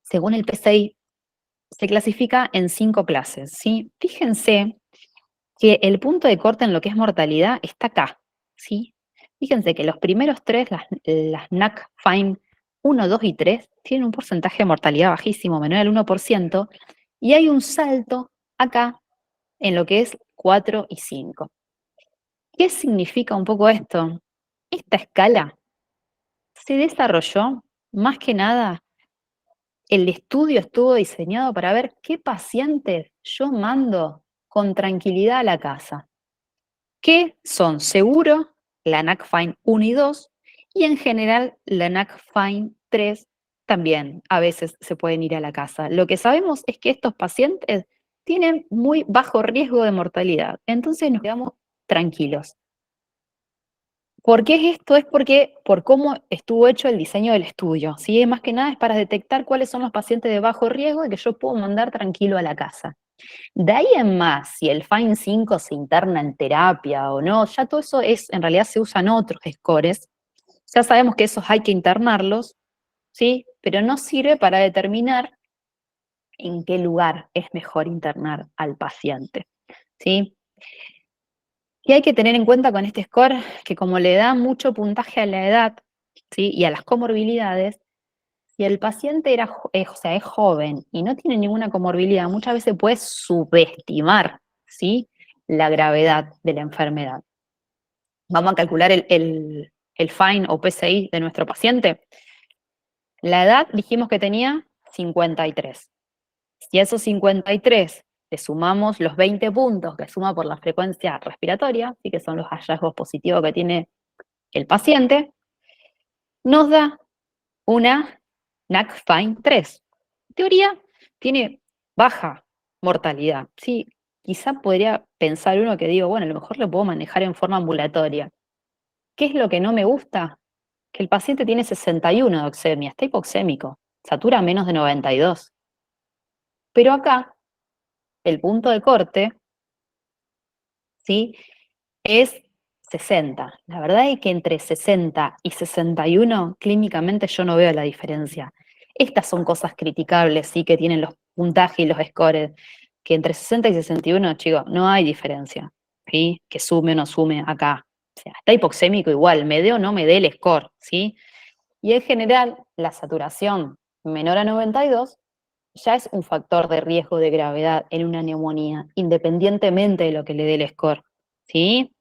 según el PCI, se clasifica en 5 clases, ¿sí? Fíjense que el punto de corte en lo que es mortalidad está acá, ¿sí? Fíjense que los primeros 3, las NAC FINE 1, 2 y 3, tienen un porcentaje de mortalidad bajísimo, menor al 1%, y hay un salto acá en lo que es 4 y 5. ¿Qué significa un poco esto? Esta escala se desarrolló, más que nada, el estudio estuvo diseñado para ver qué pacientes yo mando con tranquilidad a la casa. ¿Qué son? Seguro, la NAC FINE 1 y 2, y en general la NAC FINE 3 también a veces se pueden ir a la casa. Lo que sabemos es que estos pacientes tienen muy bajo riesgo de mortalidad, entonces nos quedamos tranquilos. ¿Por qué es esto? Es porque por cómo estuvo hecho el diseño del estudio, ¿sí? Más que nada es para detectar cuáles son los pacientes de bajo riesgo y que yo puedo mandar tranquilo a la casa. De ahí en más, si el FINE 5 se interna en terapia o no, ya todo eso en realidad se usan otros scores. Ya sabemos que esos hay que internarlos, ¿sí? Pero no sirve para determinar en qué lugar es mejor internar al paciente, ¿sí? Y hay que tener en cuenta con este score que como le da mucho puntaje a la edad, ¿sí? Y a las comorbilidades, si el paciente es joven y no tiene ninguna comorbilidad, muchas veces puede subestimar, ¿sí? La gravedad de la enfermedad. Vamos a calcular el FINE o PCI de nuestro paciente. La edad dijimos que tenía 53. Si a esos 53 le sumamos los 20 puntos que suma por la frecuencia respiratoria, ¿sí? Que son los hallazgos positivos que tiene el paciente, nos da una NAC FINE 3. En teoría, tiene baja mortalidad. Sí, quizá podría pensar uno que digo, bueno, a lo mejor lo puedo manejar en forma ambulatoria. ¿Qué es lo que no me gusta? Que el paciente tiene 61 de oxemia, está hipoxémico, satura menos de 92. Pero acá, el punto de corte, ¿sí? Es 60. La verdad es que entre 60 y 61, clínicamente yo no veo la diferencia. Estas son cosas criticables, sí, que tienen los puntajes y los scores, que entre 60 y 61, chicos, no hay diferencia, ¿sí? Que sume o no sume acá. O sea, está hipoxémico igual, me dé o no me dé el score, ¿sí? Y en general, la saturación menor a 92 ya es un factor de riesgo de gravedad en una neumonía, independientemente de lo que le dé el score, ¿sí?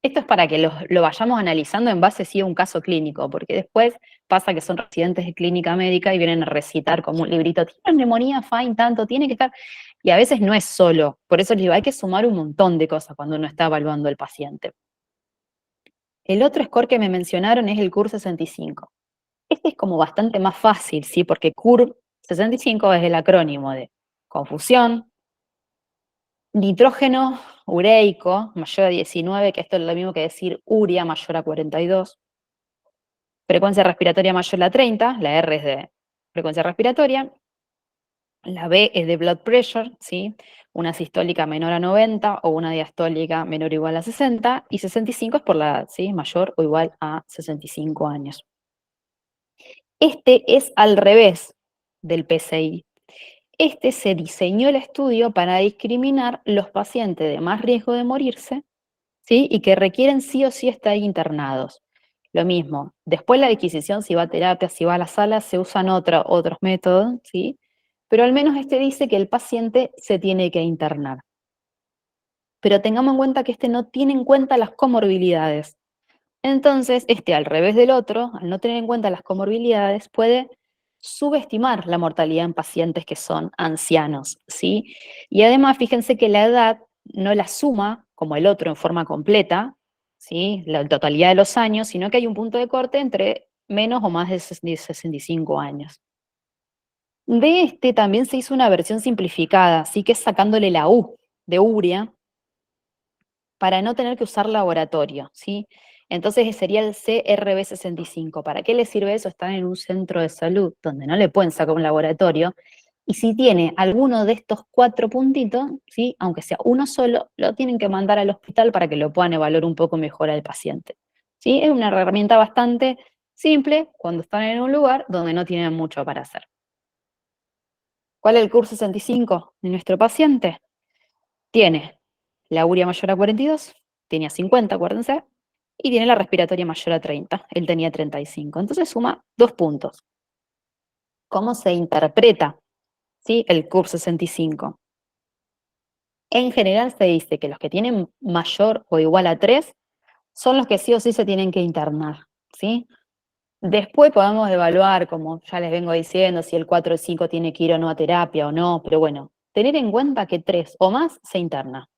Esto es para que lo vayamos analizando en base sí a un caso clínico, porque después pasa que son residentes de clínica médica y vienen a recitar como un librito, tiene neumonía, FINE, tanto, tiene que estar, y a veces no es solo, por eso les digo, hay que sumar un montón de cosas cuando uno está evaluando al paciente. El otro score que me mencionaron es el CURB 65. Este es como bastante más fácil, ¿sí? Porque CURB 65 es el acrónimo de confusión, nitrógeno ureico mayor a 19, que esto es lo mismo que decir urea mayor a 42, frecuencia respiratoria mayor a 30, la R es de frecuencia respiratoria, la B es de blood pressure, ¿sí? Una sistólica menor a 90 o una diastólica menor o igual a 60, y 65 es por la edad, ¿sí? Mayor o igual a 65 años. Este es al revés del PCI. Este se diseñó el estudio para discriminar los pacientes de más riesgo de morirse, ¿sí? Y que requieren sí o sí estar internados. Lo mismo, después la adquisición, si va a terapia, si va a la sala, se usan otros métodos, ¿sí? Pero al menos este dice que el paciente se tiene que internar. pero tengamos en cuenta que este no tiene en cuenta las comorbilidades. Entonces, este, al revés del otro, al no tener en cuenta las comorbilidades, puede subestimar la mortalidad en pacientes que son ancianos, ¿sí? Y además, fíjense que la edad no la suma, como el otro, en forma completa, ¿sí? La totalidad de los años, sino que hay un punto de corte entre menos o más de 65 años. De este también se hizo una versión simplificada, así que es sacándole la U de urea para no tener que usar laboratorio, ¿sí? Entonces sería el CRB65. ¿Para qué le sirve eso? Están en un centro de salud donde no le pueden sacar un laboratorio, y si tiene alguno de estos 4 puntitos, ¿sí? Aunque sea uno solo, lo tienen que mandar al hospital para que lo puedan evaluar un poco mejor al paciente, ¿sí? Es una herramienta bastante simple cuando están en un lugar donde no tienen mucho para hacer. ¿Cuál es el CUR 65 de nuestro paciente? Tiene la urea mayor a 42, tenía 50, acuérdense, y tiene la respiratoria mayor a 30, él tenía 35. Entonces suma 2 puntos. ¿Cómo se interpreta, ¿sí? El CUR 65? En general se dice que los que tienen mayor o igual a 3 son los que sí o sí se tienen que internar, ¿sí? Después podemos evaluar, como ya les vengo diciendo, si el 4 o el 5 tiene que ir o no a terapia o no, pero bueno, tener en cuenta que 3 o más se interna.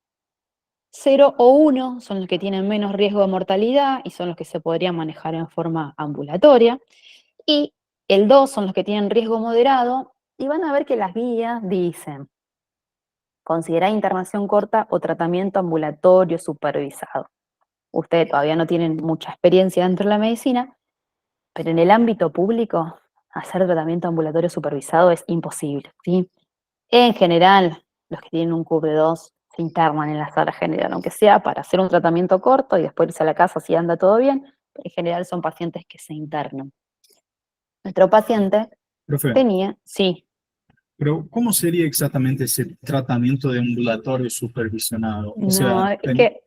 0 o 1 son los que tienen menos riesgo de mortalidad y son los que se podrían manejar en forma ambulatoria. Y el 2 son los que tienen riesgo moderado, y van a ver que las guías dicen considerar internación corta o tratamiento ambulatorio supervisado. Ustedes todavía no tienen mucha experiencia dentro de la medicina, pero en el ámbito público hacer tratamiento ambulatorio supervisado es imposible, ¿sí? En general, los que tienen un CUB2 se internan en la sala general, aunque sea para hacer un tratamiento corto y después irse a la casa si anda todo bien. En general son pacientes que se internan. Nuestro paciente Profe, tenía, sí, pero ¿cómo sería exactamente ese tratamiento de ambulatorio supervisionado? O no, sea, es que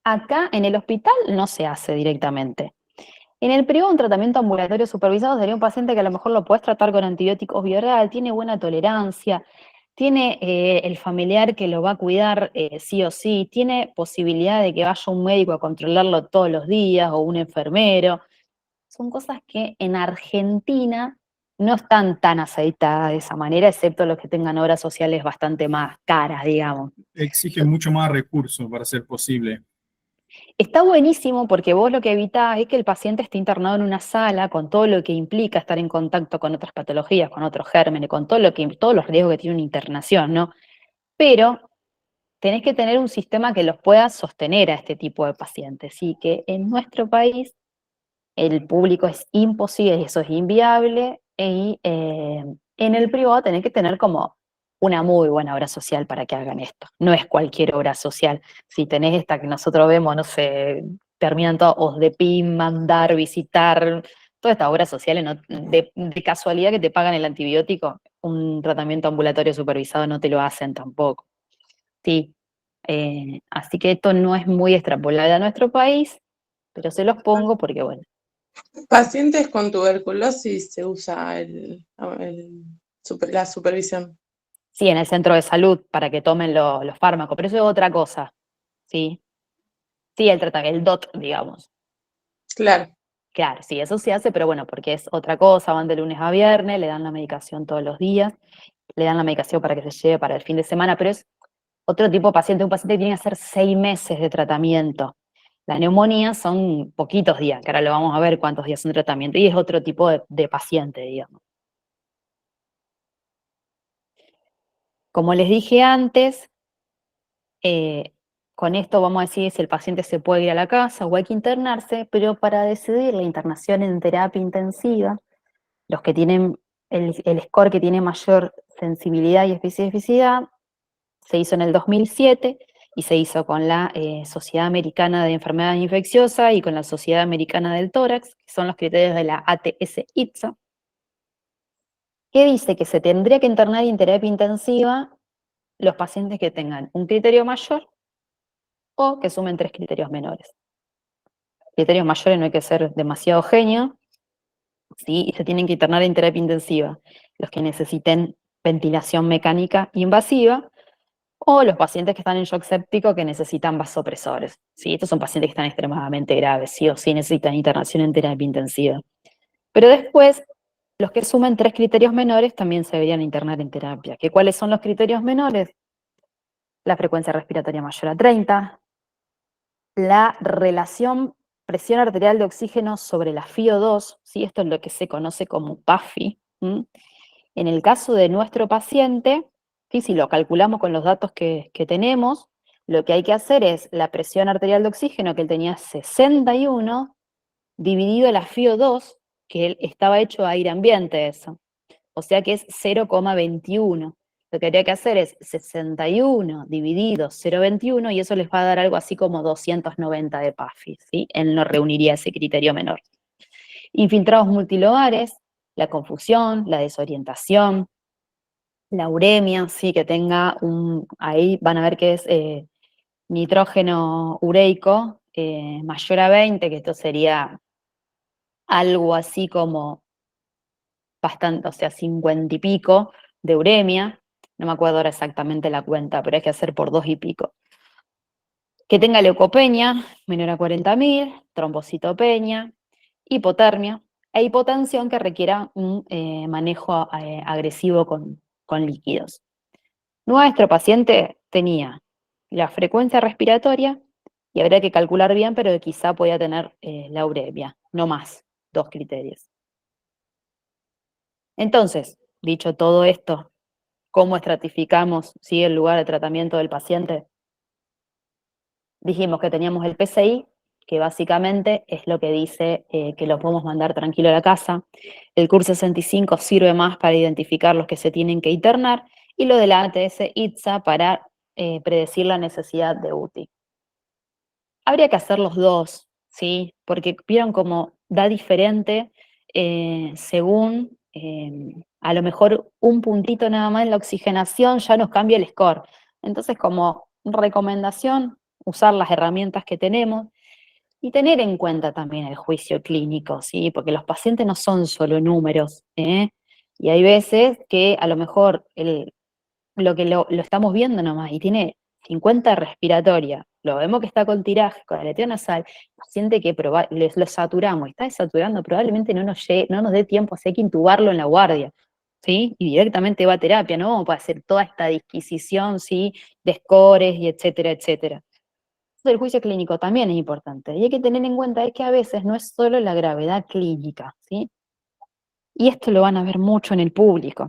acá en el hospital no se hace directamente. En el privado, un tratamiento ambulatorio supervisado sería un paciente que a lo mejor lo puedes tratar con antibióticos bioral, tiene buena tolerancia, tiene el familiar que lo va a cuidar sí o sí, tiene posibilidad de que vaya un médico a controlarlo todos los días o un enfermero. Son cosas que en Argentina no están tan aceitadas de esa manera, excepto los que tengan obras sociales bastante más caras, digamos. exige mucho más recursos para ser posible. Está buenísimo porque vos lo que evitás es que el paciente esté internado en una sala con todo lo que implica estar en contacto con otras patologías, con otros gérmenes, con todo lo que, todos los riesgos que tiene una internación, ¿no? Pero tenés que tener un sistema que los pueda sostener a este tipo de pacientes, y que en nuestro país el público es imposible, eso es inviable, y en el privado tenés que tener como una muy buena obra social para que hagan esto. No es cualquier obra social. Si tenés esta que nosotros vemos, no sé, terminan todos OSDEPIM, mandar, visitar, todas estas obras sociales, ¿no? De casualidad que te pagan el antibiótico, un tratamiento ambulatorio supervisado no te lo hacen tampoco. Sí. Así que esto no es muy extrapolable a nuestro país, pero se los pongo porque, bueno. Pacientes con tuberculosis se usa la supervisión. Sí, en el centro de salud para que tomen los fármacos, pero eso es otra cosa, ¿sí? Sí, el tratamiento, el DOT, digamos. Claro. Claro, sí, eso se hace, pero bueno, porque es otra cosa, van de lunes a viernes, le dan la medicación todos los días, le dan la medicación para que se lleve para el fin de semana, pero es otro tipo de paciente, un paciente que tiene que hacer 6 meses de tratamiento. La neumonía son poquitos días, que ahora lo vamos a ver cuántos días son de tratamiento, y es otro tipo de paciente, digamos. Como les dije antes, con esto vamos a decir si el paciente se puede ir a la casa o hay que internarse, pero para decidir la internación en terapia intensiva, los que tienen el score que tiene mayor sensibilidad y especificidad, se hizo en el 2007 y se hizo con la Sociedad Americana de Enfermedades Infecciosas y con la Sociedad Americana del Tórax, que son los criterios de la ATS-ITSA, que dice que se tendría que internar en terapia intensiva los pacientes que tengan un criterio mayor o que sumen 3 criterios menores. Criterios mayores no hay que ser demasiado genio, ¿sí? Y se tienen que internar en terapia intensiva los que necesiten ventilación mecánica invasiva, o los pacientes que están en shock séptico que necesitan vasopresores. ¿Sí? Estos son pacientes que están extremadamente graves, sí o sí necesitan internación en terapia intensiva. Pero después, los que sumen 3 criterios menores también se deberían internar en terapia. ¿Que cuáles son los criterios menores? La frecuencia respiratoria mayor a 30, la relación presión arterial de oxígeno sobre la FiO2, ¿sí? Esto es lo que se conoce como PAFI. En el caso de nuestro paciente, ¿sí? Si lo calculamos con los datos que tenemos, lo que hay que hacer es la presión arterial de oxígeno, que él tenía 61, dividido la FiO2, que él estaba hecho aire ambiente eso. O sea que es 0,21. Lo que habría que hacer es 61 dividido 0,21 y eso les va a dar algo así como 290 de PAFI, ¿sí? Él no reuniría ese criterio menor. Infiltrados multilobares, la confusión, la desorientación, la uremia, ¿sí? Que tenga ahí van a ver que es nitrógeno ureico mayor a 20, que esto sería algo así como bastante, o sea, 50 y pico de uremia, no me acuerdo ahora exactamente la cuenta, pero hay que hacer por 2 y pico. Que tenga leucopenia, menor a 40.000, trombocitopenia, hipotermia, e hipotensión que requiera un manejo agresivo con líquidos. Nuestro paciente tenía la frecuencia respiratoria, y habría que calcular bien, pero quizá podía tener la uremia, no más, 2 criterios. Entonces, dicho todo esto, ¿cómo estratificamos, ¿sí? El lugar de tratamiento del paciente? Dijimos que teníamos el PCI, que básicamente es lo que dice que lo podemos mandar tranquilo a la casa. El CUR 65 sirve más para identificar los que se tienen que internar, y lo de la ATS-ITSA para predecir la necesidad de UTI. Habría que hacer los dos, ¿sí? Porque vieron cómo da diferente según, a lo mejor un puntito nada más en la oxigenación ya nos cambia el score. Entonces, como recomendación, usar las herramientas que tenemos y tener en cuenta también el juicio clínico, ¿sí? Porque los pacientes no son solo números, ¿eh? Y hay veces que a lo mejor lo estamos viendo nomás y tiene 50 respiratoria, lo vemos que está con tiraje, con aleteo nasal, paciente que lo saturamos, está desaturando, probablemente no nos dé tiempo, así hay que intubarlo en la guardia, ¿sí? Y directamente va a terapia, no vamos a hacer toda esta disquisición, ¿sí? De scores y etcétera, etcétera. Entonces el juicio clínico también es importante, y hay que tener en cuenta es que a veces no es solo la gravedad clínica, ¿sí? Y esto lo van a ver mucho en el público.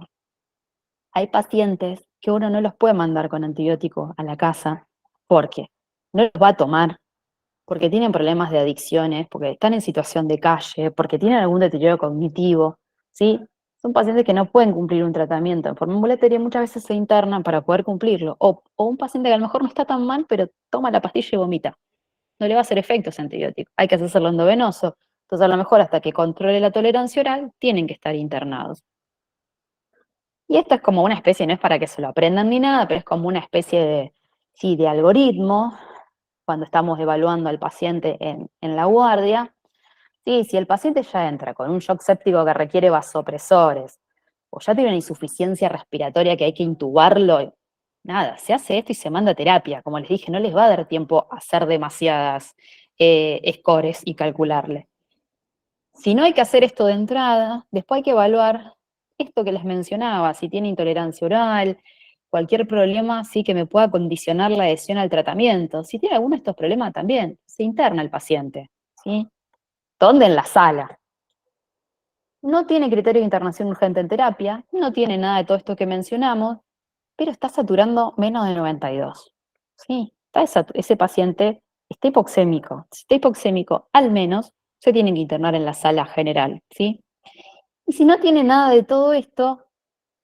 Hay pacientes que uno no los puede mandar con antibióticos a la casa porque no los va a tomar, porque tienen problemas de adicciones, porque están en situación de calle, porque tienen algún deterioro cognitivo, ¿sí? Son pacientes que no pueden cumplir un tratamiento en forma ambulatoria y muchas veces se internan para poder cumplirlo. O un paciente que a lo mejor no está tan mal, pero toma la pastilla y vomita. No le va a hacer efecto ese antibiótico. Hay que hacerlo endovenoso. Entonces, a lo mejor hasta que controle la tolerancia oral, tienen que estar internados. Y esto es como una especie, no es para que se lo aprendan ni nada, pero es como una especie de, sí, de algoritmo cuando estamos evaluando al paciente en la guardia. Sí, si el paciente ya entra con un shock séptico que requiere vasopresores, o ya tiene una insuficiencia respiratoria que hay que intubarlo, nada, se hace esto y se manda a terapia. Como les dije, no les va a dar tiempo a hacer demasiadas scores y calcularle. Si no hay que hacer esto de entrada, después hay que evaluar esto que les mencionaba, si tiene intolerancia oral, cualquier problema sí que me pueda condicionar la adhesión al tratamiento. Si tiene alguno de estos problemas también, se interna el paciente, ¿sí? ¿Dónde? En la sala. No tiene criterio de internación urgente en terapia, no tiene nada de todo esto que mencionamos, pero está saturando menos de 92. ¿Sí? Ese paciente está hipoxémico. Si está hipoxémico, al menos se tiene que internar en la sala general, ¿sí? Y si no tiene nada de todo esto,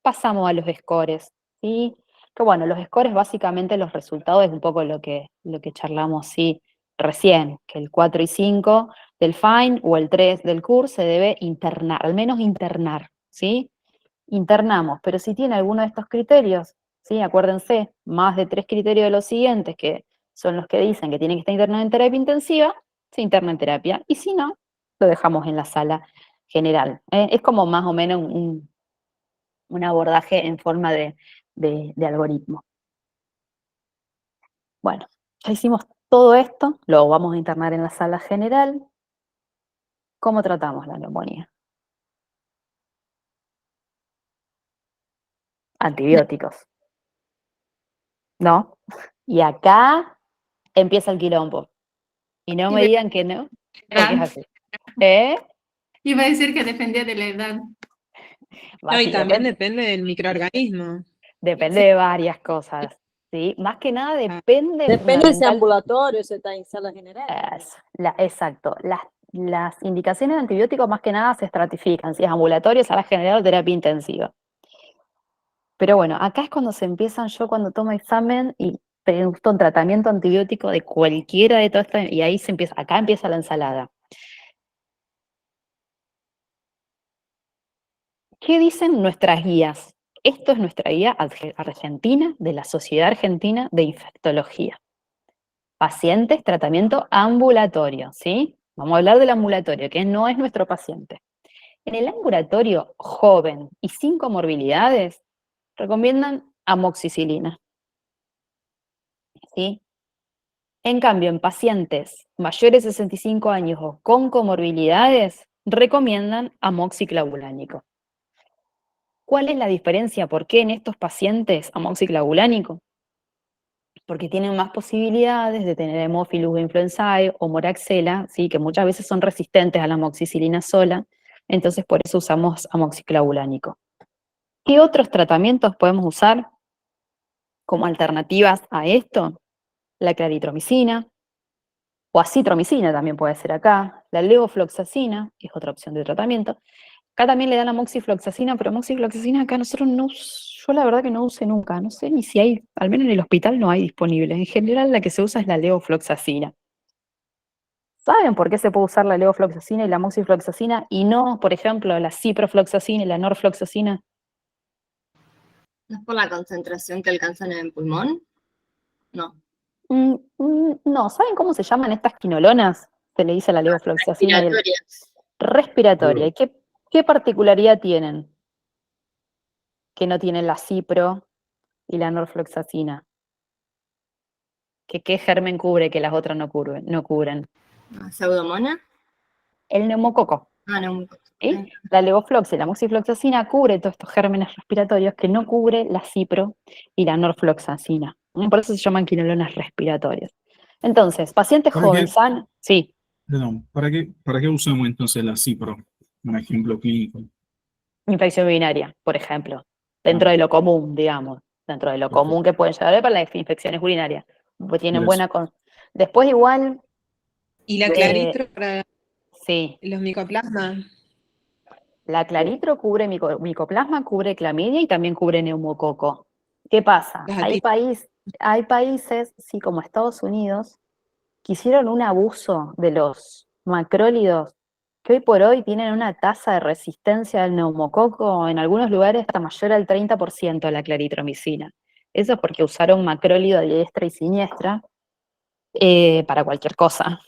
pasamos a los scores, ¿sí? Que bueno, los scores básicamente los resultados es un poco lo que charlamos, ¿sí? Recién, que el 4 y 5 del FINE o el 3 del CUR se debe internar, al menos internar, ¿sí? Internamos, pero si tiene alguno de estos criterios, ¿sí? Acuérdense, más de 3 criterios de los siguientes, que son los que dicen que tiene que estar internado en terapia intensiva, se interna en terapia, y si no, lo dejamos en la sala general. Es como más o menos un abordaje en forma de algoritmo. Bueno, ya hicimos todo esto, lo vamos a internar en la sala general. ¿Cómo tratamos la neumonía? Antibióticos. ¿No? Y acá empieza el quilombo. Y no me digan que no, porque es así. Iba a decir que dependía de la edad. No, y también Básicamente, depende del microorganismo. depende de varias cosas, ¿sí? Más que nada depende Depende si es fundamental. ambulatorio, si está en sala general. Exacto. Las indicaciones de antibióticos más que nada se estratifican, si es ambulatorio, sala general o terapia intensiva. Pero bueno, acá es cuando se empiezan, yo cuando tomo examen y pregunto un tratamiento antibiótico de cualquiera de todas estas, y ahí acá empieza la ensalada. ¿Qué dicen nuestras guías? Esto es nuestra guía argentina de la Sociedad Argentina de Infectología. Pacientes, tratamiento ambulatorio, ¿sí? Vamos a hablar del ambulatorio, que no es nuestro paciente. En el ambulatorio joven y sin comorbilidades, recomiendan amoxicilina, ¿sí? En cambio, en pacientes mayores de 65 años o con comorbilidades, recomiendan amoxiclavulánico. ¿Cuál es la diferencia? ¿Por qué en estos pacientes amoxiclavulánico? Porque tienen más posibilidades de tener Haemophilus influenzae o moraxella, ¿sí? Que muchas veces son resistentes a la amoxicilina sola, entonces por eso usamos amoxiclavulánico. ¿Qué otros tratamientos podemos usar como alternativas a esto? La claritromicina, o acitromicina también puede ser acá, la levofloxacina, que es otra opción de tratamiento. Acá también le dan amoxifloxacina, pero amoxifloxacina acá nosotros no, yo la verdad que no usé nunca, no sé ni si hay, al menos en el hospital no hay disponible. En general la que se usa es la levofloxacina. ¿Saben por qué se puede usar la levofloxacina y la amoxifloxacina y no, por ejemplo, la ciprofloxacina y la norfloxacina? ¿No es por la concentración que alcanzan en el pulmón? No. No, ¿saben cómo se llaman estas quinolonas? Se le dice la levofloxacina y Respiratorias. respiratoria. ¿Y qué particularidad tienen? Que no tienen la cipro y la norfloxacina. ¿Qué germen cubre que las otras no cubren? ¿Pseudomonas? El neumococo. Ah, no. ¿Sí? La levoflox y la amoxifloxacina cubre todos estos gérmenes respiratorios que no cubre la cipro y la norfloxacina. Por eso se llaman quinolonas respiratorias. Entonces, pacientes ¿Para jóvenes qué? sanos, sí, Perdón, ¿para qué usamos entonces la cipro? Un ejemplo clínico. infección urinaria, por ejemplo, dentro Ah, de lo común, digamos, dentro de lo perfecto. común que pueden llegar a haber para las infecciones urinarias. Pues tienen Por eso. Después igual, Y la Eh, claritro para sí, los micoplasmas. la claritro cubre micoplasma, cubre clamidia y también cubre neumococo. ¿Qué pasa? Las Hay países, sí, como Estados Unidos, que hicieron un abuso de los macrólidos que hoy por hoy tienen una tasa de resistencia al neumococo en algunos lugares hasta mayor al 30% a la claritromicina. Eso es porque usaron macrólido a diestra y siniestra para cualquier cosa.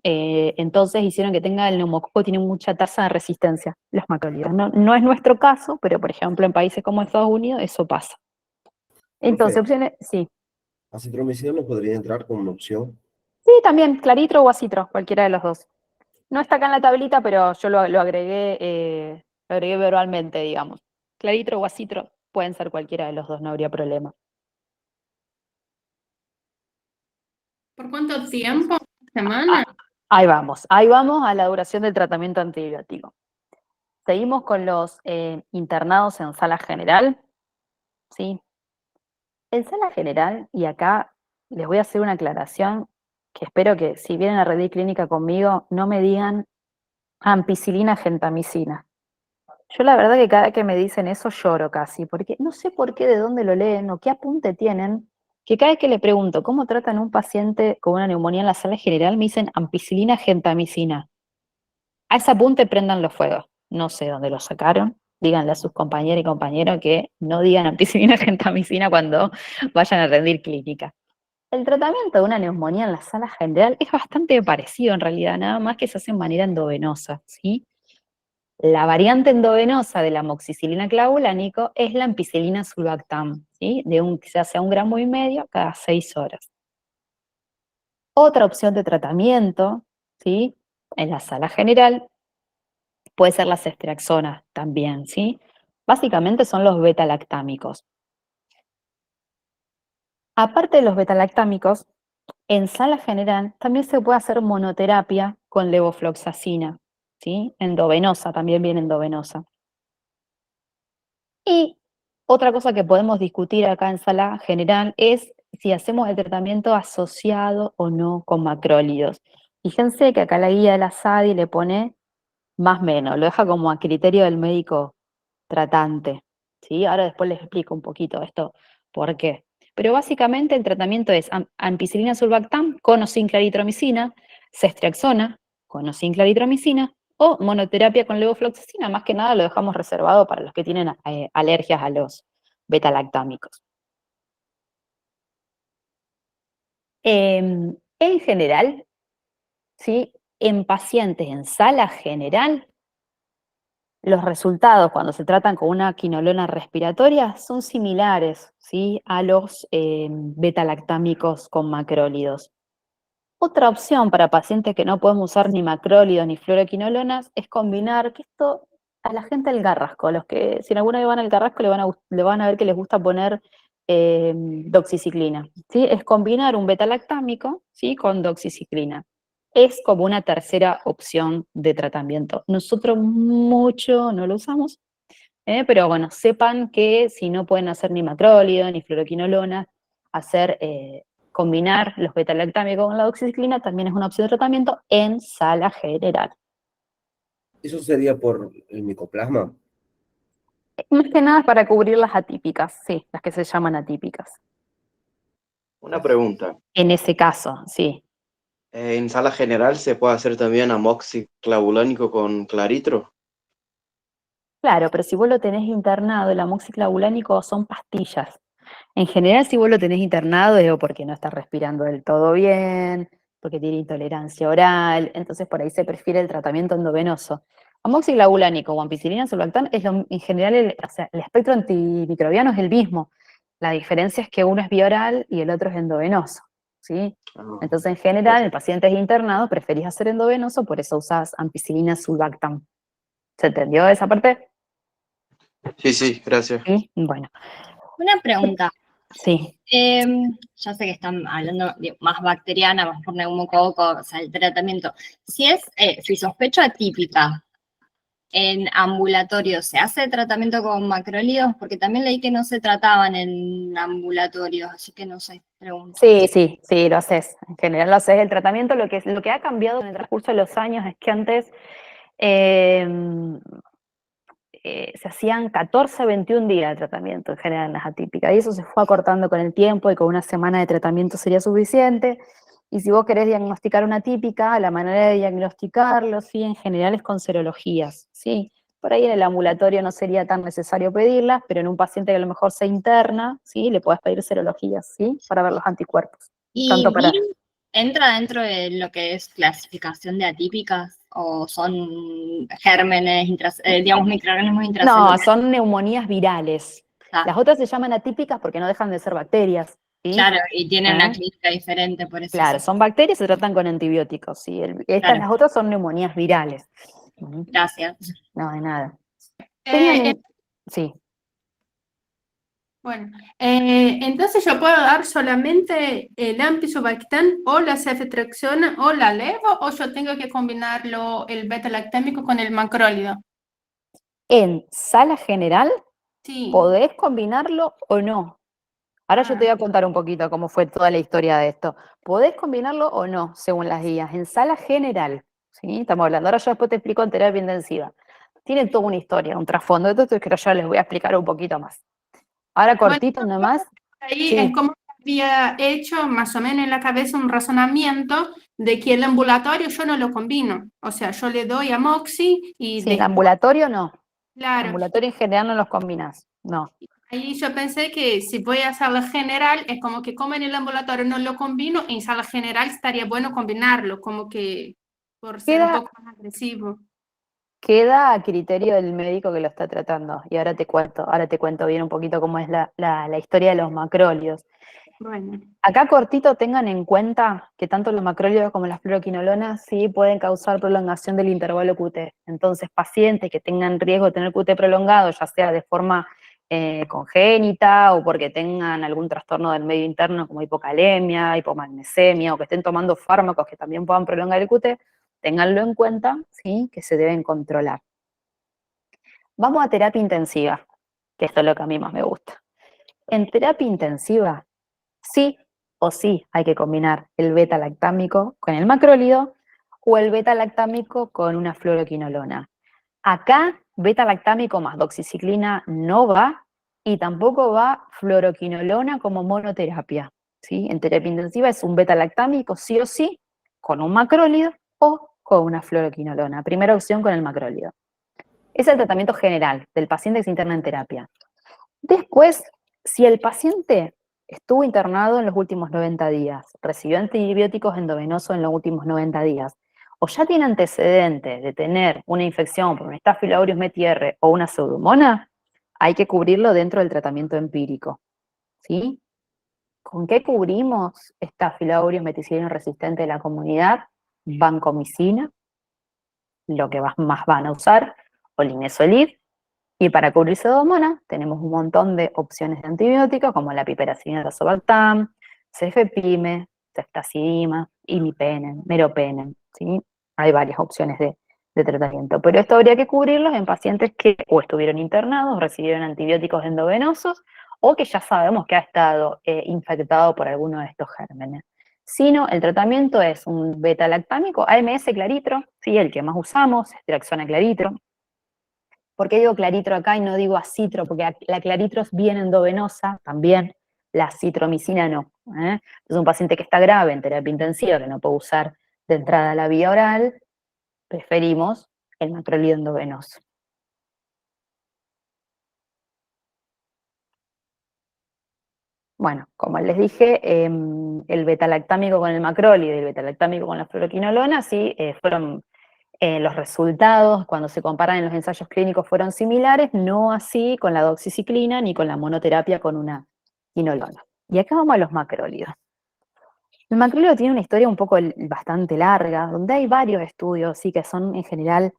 Entonces hicieron que tenga el neumococo, tiene mucha tasa de resistencia, los macrólidos. No es nuestro caso, pero por ejemplo en países como Estados Unidos eso pasa. Entonces, Profe, opciones, sí. acitromicina no podría entrar como una opción. Sí, también, claritro o acitro, cualquiera de los dos. No está acá en la tablita, pero yo lo agregué verbalmente, digamos. Claritro o acitro pueden ser cualquiera de los dos, no habría problema. ¿Por cuánto tiempo? ¿Semana? Ahí vamos a la duración del tratamiento antibiótico. Seguimos con los internados en sala general, ¿sí? En sala general, y acá les voy a hacer una aclaración, que espero que si vienen a Redí Clínica conmigo, no me digan ampicilina, gentamicina. Yo la verdad que cada vez que me dicen eso lloro casi, porque no sé por qué, de dónde lo leen o qué apunte tienen, que cada vez que le pregunto cómo tratan a un paciente con una neumonía en la sala general, me dicen ampicilina, gentamicina. A ese apunte prendan los fuegos. No sé dónde lo sacaron. Díganle a sus compañeras y compañeros que no digan ampicilina, gentamicina cuando vayan a rendir clínica. El tratamiento de una neumonía en la sala general es bastante parecido en realidad, nada más que se hace de manera endovenosa, ¿sí? La variante endovenosa de la amoxicilina clavulánico es la ampicilina sulbactam, ¿sí? Se hace a 1,5 gramos cada 6 horas. Otra opción de tratamiento, ¿sí? En la sala general puede ser la ceftriaxona también, ¿sí? Básicamente son los beta-lactámicos. Aparte de los beta-lactámicos, en sala general también se puede hacer monoterapia con levofloxacina, ¿sí? Endovenosa, también viene endovenosa. Y otra cosa que podemos discutir acá en sala general es si hacemos el tratamiento asociado o no con macrólidos. Fíjense que acá la guía de la SADI le pone más o menos, lo deja como a criterio del médico tratante, ¿sí? Ahora después les explico un poquito esto, por qué. Pero básicamente el tratamiento es ampicilina sulbactam con o sin claritromicina, ceftriaxona con o sin claritromicina, o monoterapia con levofloxacina. Más que nada lo dejamos reservado para los que tienen alergias a los beta-lactámicos. En general, ¿sí? En pacientes en sala general, los resultados cuando se tratan con una quinolona respiratoria son similares, ¿sí? A los beta-lactámicos con macrólidos. Otra opción para pacientes que no podemos usar ni macrólidos ni fluoroquinolonas es combinar, que esto a la gente del Carrasco, los que si alguna vez van al Carrasco le van a ver que les gusta poner doxiciclina, ¿sí? Es combinar un beta-lactámico, ¿sí? Con doxiciclina. Es como una tercera opción de tratamiento. Nosotros mucho no lo usamos, pero bueno, sepan que si no pueden hacer ni macrólido ni fluoroquinolona, combinar los beta-lactámicos con la doxiciclina también es una opción de tratamiento en sala general. ¿Eso sería por el micoplasma? Más que nada es para cubrir las atípicas, sí, las que se llaman atípicas. Una pregunta. En ese caso, sí. ¿En sala general se puede hacer también amoxiclavulánico con claritro? Claro, pero si vos lo tenés internado, el amoxiclavulánico son pastillas. En general, si vos lo tenés internado es o porque no está respirando del todo bien, porque tiene intolerancia oral, entonces por ahí se prefiere el tratamiento endovenoso. Amoxiclavulánico o ampicilina sulbactam en general, el espectro antimicrobiano es el mismo. La diferencia es que uno es bioral y el otro es endovenoso, ¿sí? Entonces, en general, el paciente es internado, preferís hacer endovenoso, por eso usás ampicilina sulbactam. ¿Se entendió esa parte? Sí, gracias. Sí, bueno. Una pregunta. Sí. Ya sé que están hablando más bacteriana, más por neumococo, o sea, el tratamiento. Si sospecho atípica, en ambulatorio, ¿se hace tratamiento con macrólidos? Porque también leí que no se trataban en ambulatorios, así que no sé, pregunto. Sí, lo haces. En general lo haces el tratamiento. Lo que ha cambiado en el transcurso de los años es que antes se hacían 14, 21 días de tratamiento en general en las atípicas, y eso se fue acortando con el tiempo y con una semana de tratamiento sería suficiente. Y si vos querés diagnosticar una atípica, la manera de diagnosticarlo, sí, en general es con serologías, ¿sí? Por ahí en el ambulatorio no sería tan necesario pedirlas, pero en un paciente que a lo mejor se interna, ¿sí? Le podés pedir serologías, ¿sí? Para ver los anticuerpos. ¿Y BIM entra dentro de lo que es clasificación de atípicas? ¿O son gérmenes, digamos, microorganismos intracelulares? No, son neumonías virales. Las otras se llaman atípicas porque no dejan de ser bacterias, ¿sí? Claro, y tienen una clínica diferente, por eso. Claro, son bacterias, se tratan con antibióticos, ¿sí? Las otras son neumonías virales. Gracias. No, de nada. Sí. Bueno, entonces yo puedo dar solamente el ampicilobactam o la ceftriaxona o la levo, o yo tengo que combinarlo el beta-lactámico con el macrólido. En sala general, Sí. podés combinarlo o no. Ahora yo te voy a contar un poquito cómo fue toda la historia de esto. Podés combinarlo o no, según las guías. En sala general, ¿sí? Estamos hablando. Ahora yo después te explico en terapia intensiva. Tiene toda una historia, un trasfondo. Entonces creo que ya les voy a explicar un poquito más. Ahora cortito nomás. Ahí es como había hecho más o menos en la cabeza un razonamiento de que el ambulatorio yo no lo combino. O sea, yo le doy amoxi y... Sí, el ambulatorio no. Claro. Ambulatorio en general no los combinas, no. Ahí yo pensé que si voy a sala general, es como que como en el ambulatorio no lo combino, en sala general estaría bueno combinarlo, como que por ser un poco más agresivo. Queda a criterio del médico que lo está tratando. Y ahora te cuento bien un poquito cómo es la historia de los macrólidos. Bueno, Acá cortito tengan en cuenta que tanto los macrólidos como las fluoroquinolonas sí pueden causar prolongación del intervalo QT. Entonces, pacientes que tengan riesgo de tener QT prolongado, ya sea de forma congénita o porque tengan algún trastorno del medio interno como hipocalemia, hipomagnesemia o que estén tomando fármacos que también puedan prolongar el QT, ténganlo en cuenta, ¿sí? Que se deben controlar. Vamos a terapia intensiva, que esto es lo que a mí más me gusta. En terapia intensiva, sí o sí hay que combinar el beta-lactámico con el macrólido o el beta-lactámico con una fluoroquinolona. Acá, beta-lactámico más doxiciclina no va y tampoco va fluoroquinolona como monoterapia, ¿sí? En terapia intensiva es un beta-lactámico sí o sí con un macrólido o con una fluoroquinolona. Primera opción con el macrólido. Es el tratamiento general del paciente que se interna en terapia. Después, si el paciente estuvo internado en los últimos 90 días, recibió antibióticos endovenosos en los últimos 90 días, o ya tiene antecedentes de tener una infección por un Staphylococcus aureus METI-R o una pseudomonas, hay que cubrirlo dentro del tratamiento empírico, ¿sí? ¿Con qué cubrimos Staphylococcus aureus meticilino resistente de la comunidad? Vancomicina, lo que más van a usar, o linezolid. Y para cubrir pseudomonas tenemos un montón de opciones de antibióticos como la piperacillina tazobactam, cefepime, ceftazidima, imipenem, meropenem, ¿sí? Hay varias opciones de tratamiento, pero esto habría que cubrirlos en pacientes que o estuvieron internados, o recibieron antibióticos endovenosos, o que ya sabemos que ha estado infectado por alguno de estos gérmenes. Si no, el tratamiento es un beta-lactámico, AMS claritro, ¿sí? El que más usamos, estraxona claritro. ¿Por qué digo claritro acá y no digo acitro? Porque la claritro es bien endovenosa, también, la citromicina no. Es un paciente que está grave en terapia intensiva, que no puede usar de entrada la vía oral, preferimos el macrólido endovenoso. Bueno, como les dije, el beta-lactámico con el macrólido y el beta-lactámico con la fluoroquinolona, sí, fueron los resultados, cuando se comparan en los ensayos clínicos, fueron similares, no así con la doxiciclina ni con la monoterapia con una quinolona. Y acá vamos a los macrólidos. El macrólido tiene una historia un poco bastante larga, donde hay varios estudios, sí, que son en general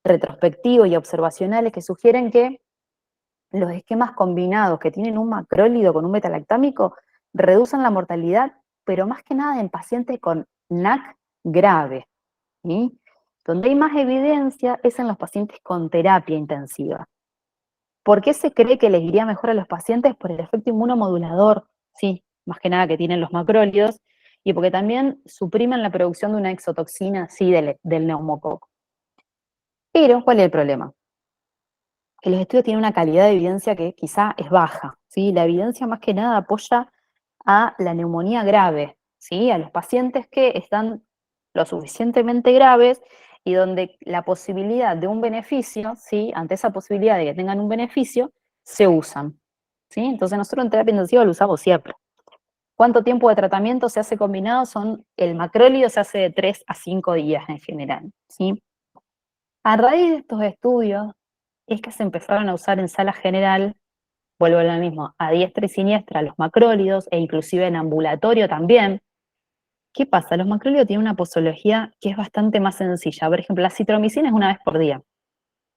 retrospectivos y observacionales que sugieren que los esquemas combinados que tienen un macrólido con un beta-lactámico reducen la mortalidad, pero más que nada en pacientes con NAC grave, ¿sí? Donde hay más evidencia es en los pacientes con terapia intensiva. ¿Por qué se cree que les iría mejor a los pacientes? Por el efecto inmunomodulador, sí, más que nada que tienen los macrólidos, y porque también suprimen la producción de una exotoxina, sí, del neumococo. Pero, ¿cuál es el problema? Que los estudios tienen una calidad de evidencia que quizá es baja, ¿sí? La evidencia más que nada apoya a la neumonía grave, ¿sí? A los pacientes que están lo suficientemente graves y donde la posibilidad de un beneficio, ¿sí? Ante esa posibilidad de que tengan un beneficio, se usan, ¿sí? Entonces nosotros en terapia intensiva lo usamos siempre. ¿Cuánto tiempo de tratamiento se hace combinado? El macrólido se hace de 3 a 5 días en general, ¿sí? A raíz de estos estudios es que se empezaron a usar en sala general, vuelvo a lo mismo, a diestra y siniestra los macrólidos e inclusive en ambulatorio también. ¿Qué pasa? Los macrólidos tienen una posología que es bastante más sencilla. Por ejemplo, la citromicina es una vez por día.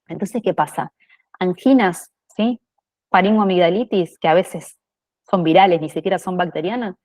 Entonces, ¿qué pasa? Anginas, ¿sí? Faringoamigdalitis, que a veces son virales, ni siquiera son bacterianas,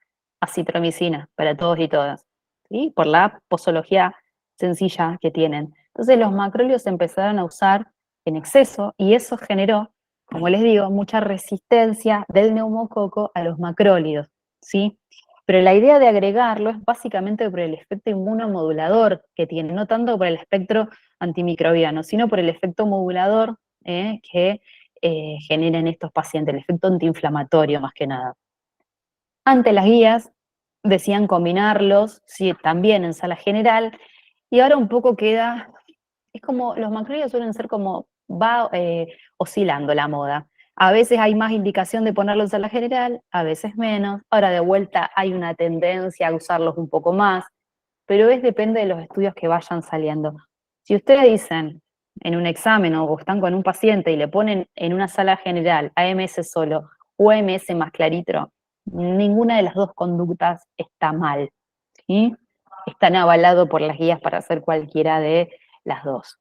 acitromicina para todos y todas, ¿sí? Por la posología sencilla que tienen. Entonces, los macrólidos se empezaron a usar en exceso y eso generó, como les digo, mucha resistencia del neumococo a los macrólidos, ¿sí? Pero la idea de agregarlo es básicamente por el efecto inmunomodulador que tiene, no tanto por el espectro antimicrobiano, sino por el efecto modulador que genera en estos pacientes, el efecto antiinflamatorio más que nada. Ante las guías decían combinarlos, sí, también en sala general, y ahora un poco queda, es como, los macrólidos suelen ser como, va oscilando la moda. A veces hay más indicación de ponerlos en sala general, a veces menos. Ahora de vuelta hay una tendencia a usarlos un poco más, pero depende de los estudios que vayan saliendo. Si ustedes dicen en un examen o están con un paciente y le ponen en una sala general AMS solo o AMS más claritro, Ninguna de las dos conductas está mal, ¿sí? Están avalados por las guías para hacer cualquiera de las dos.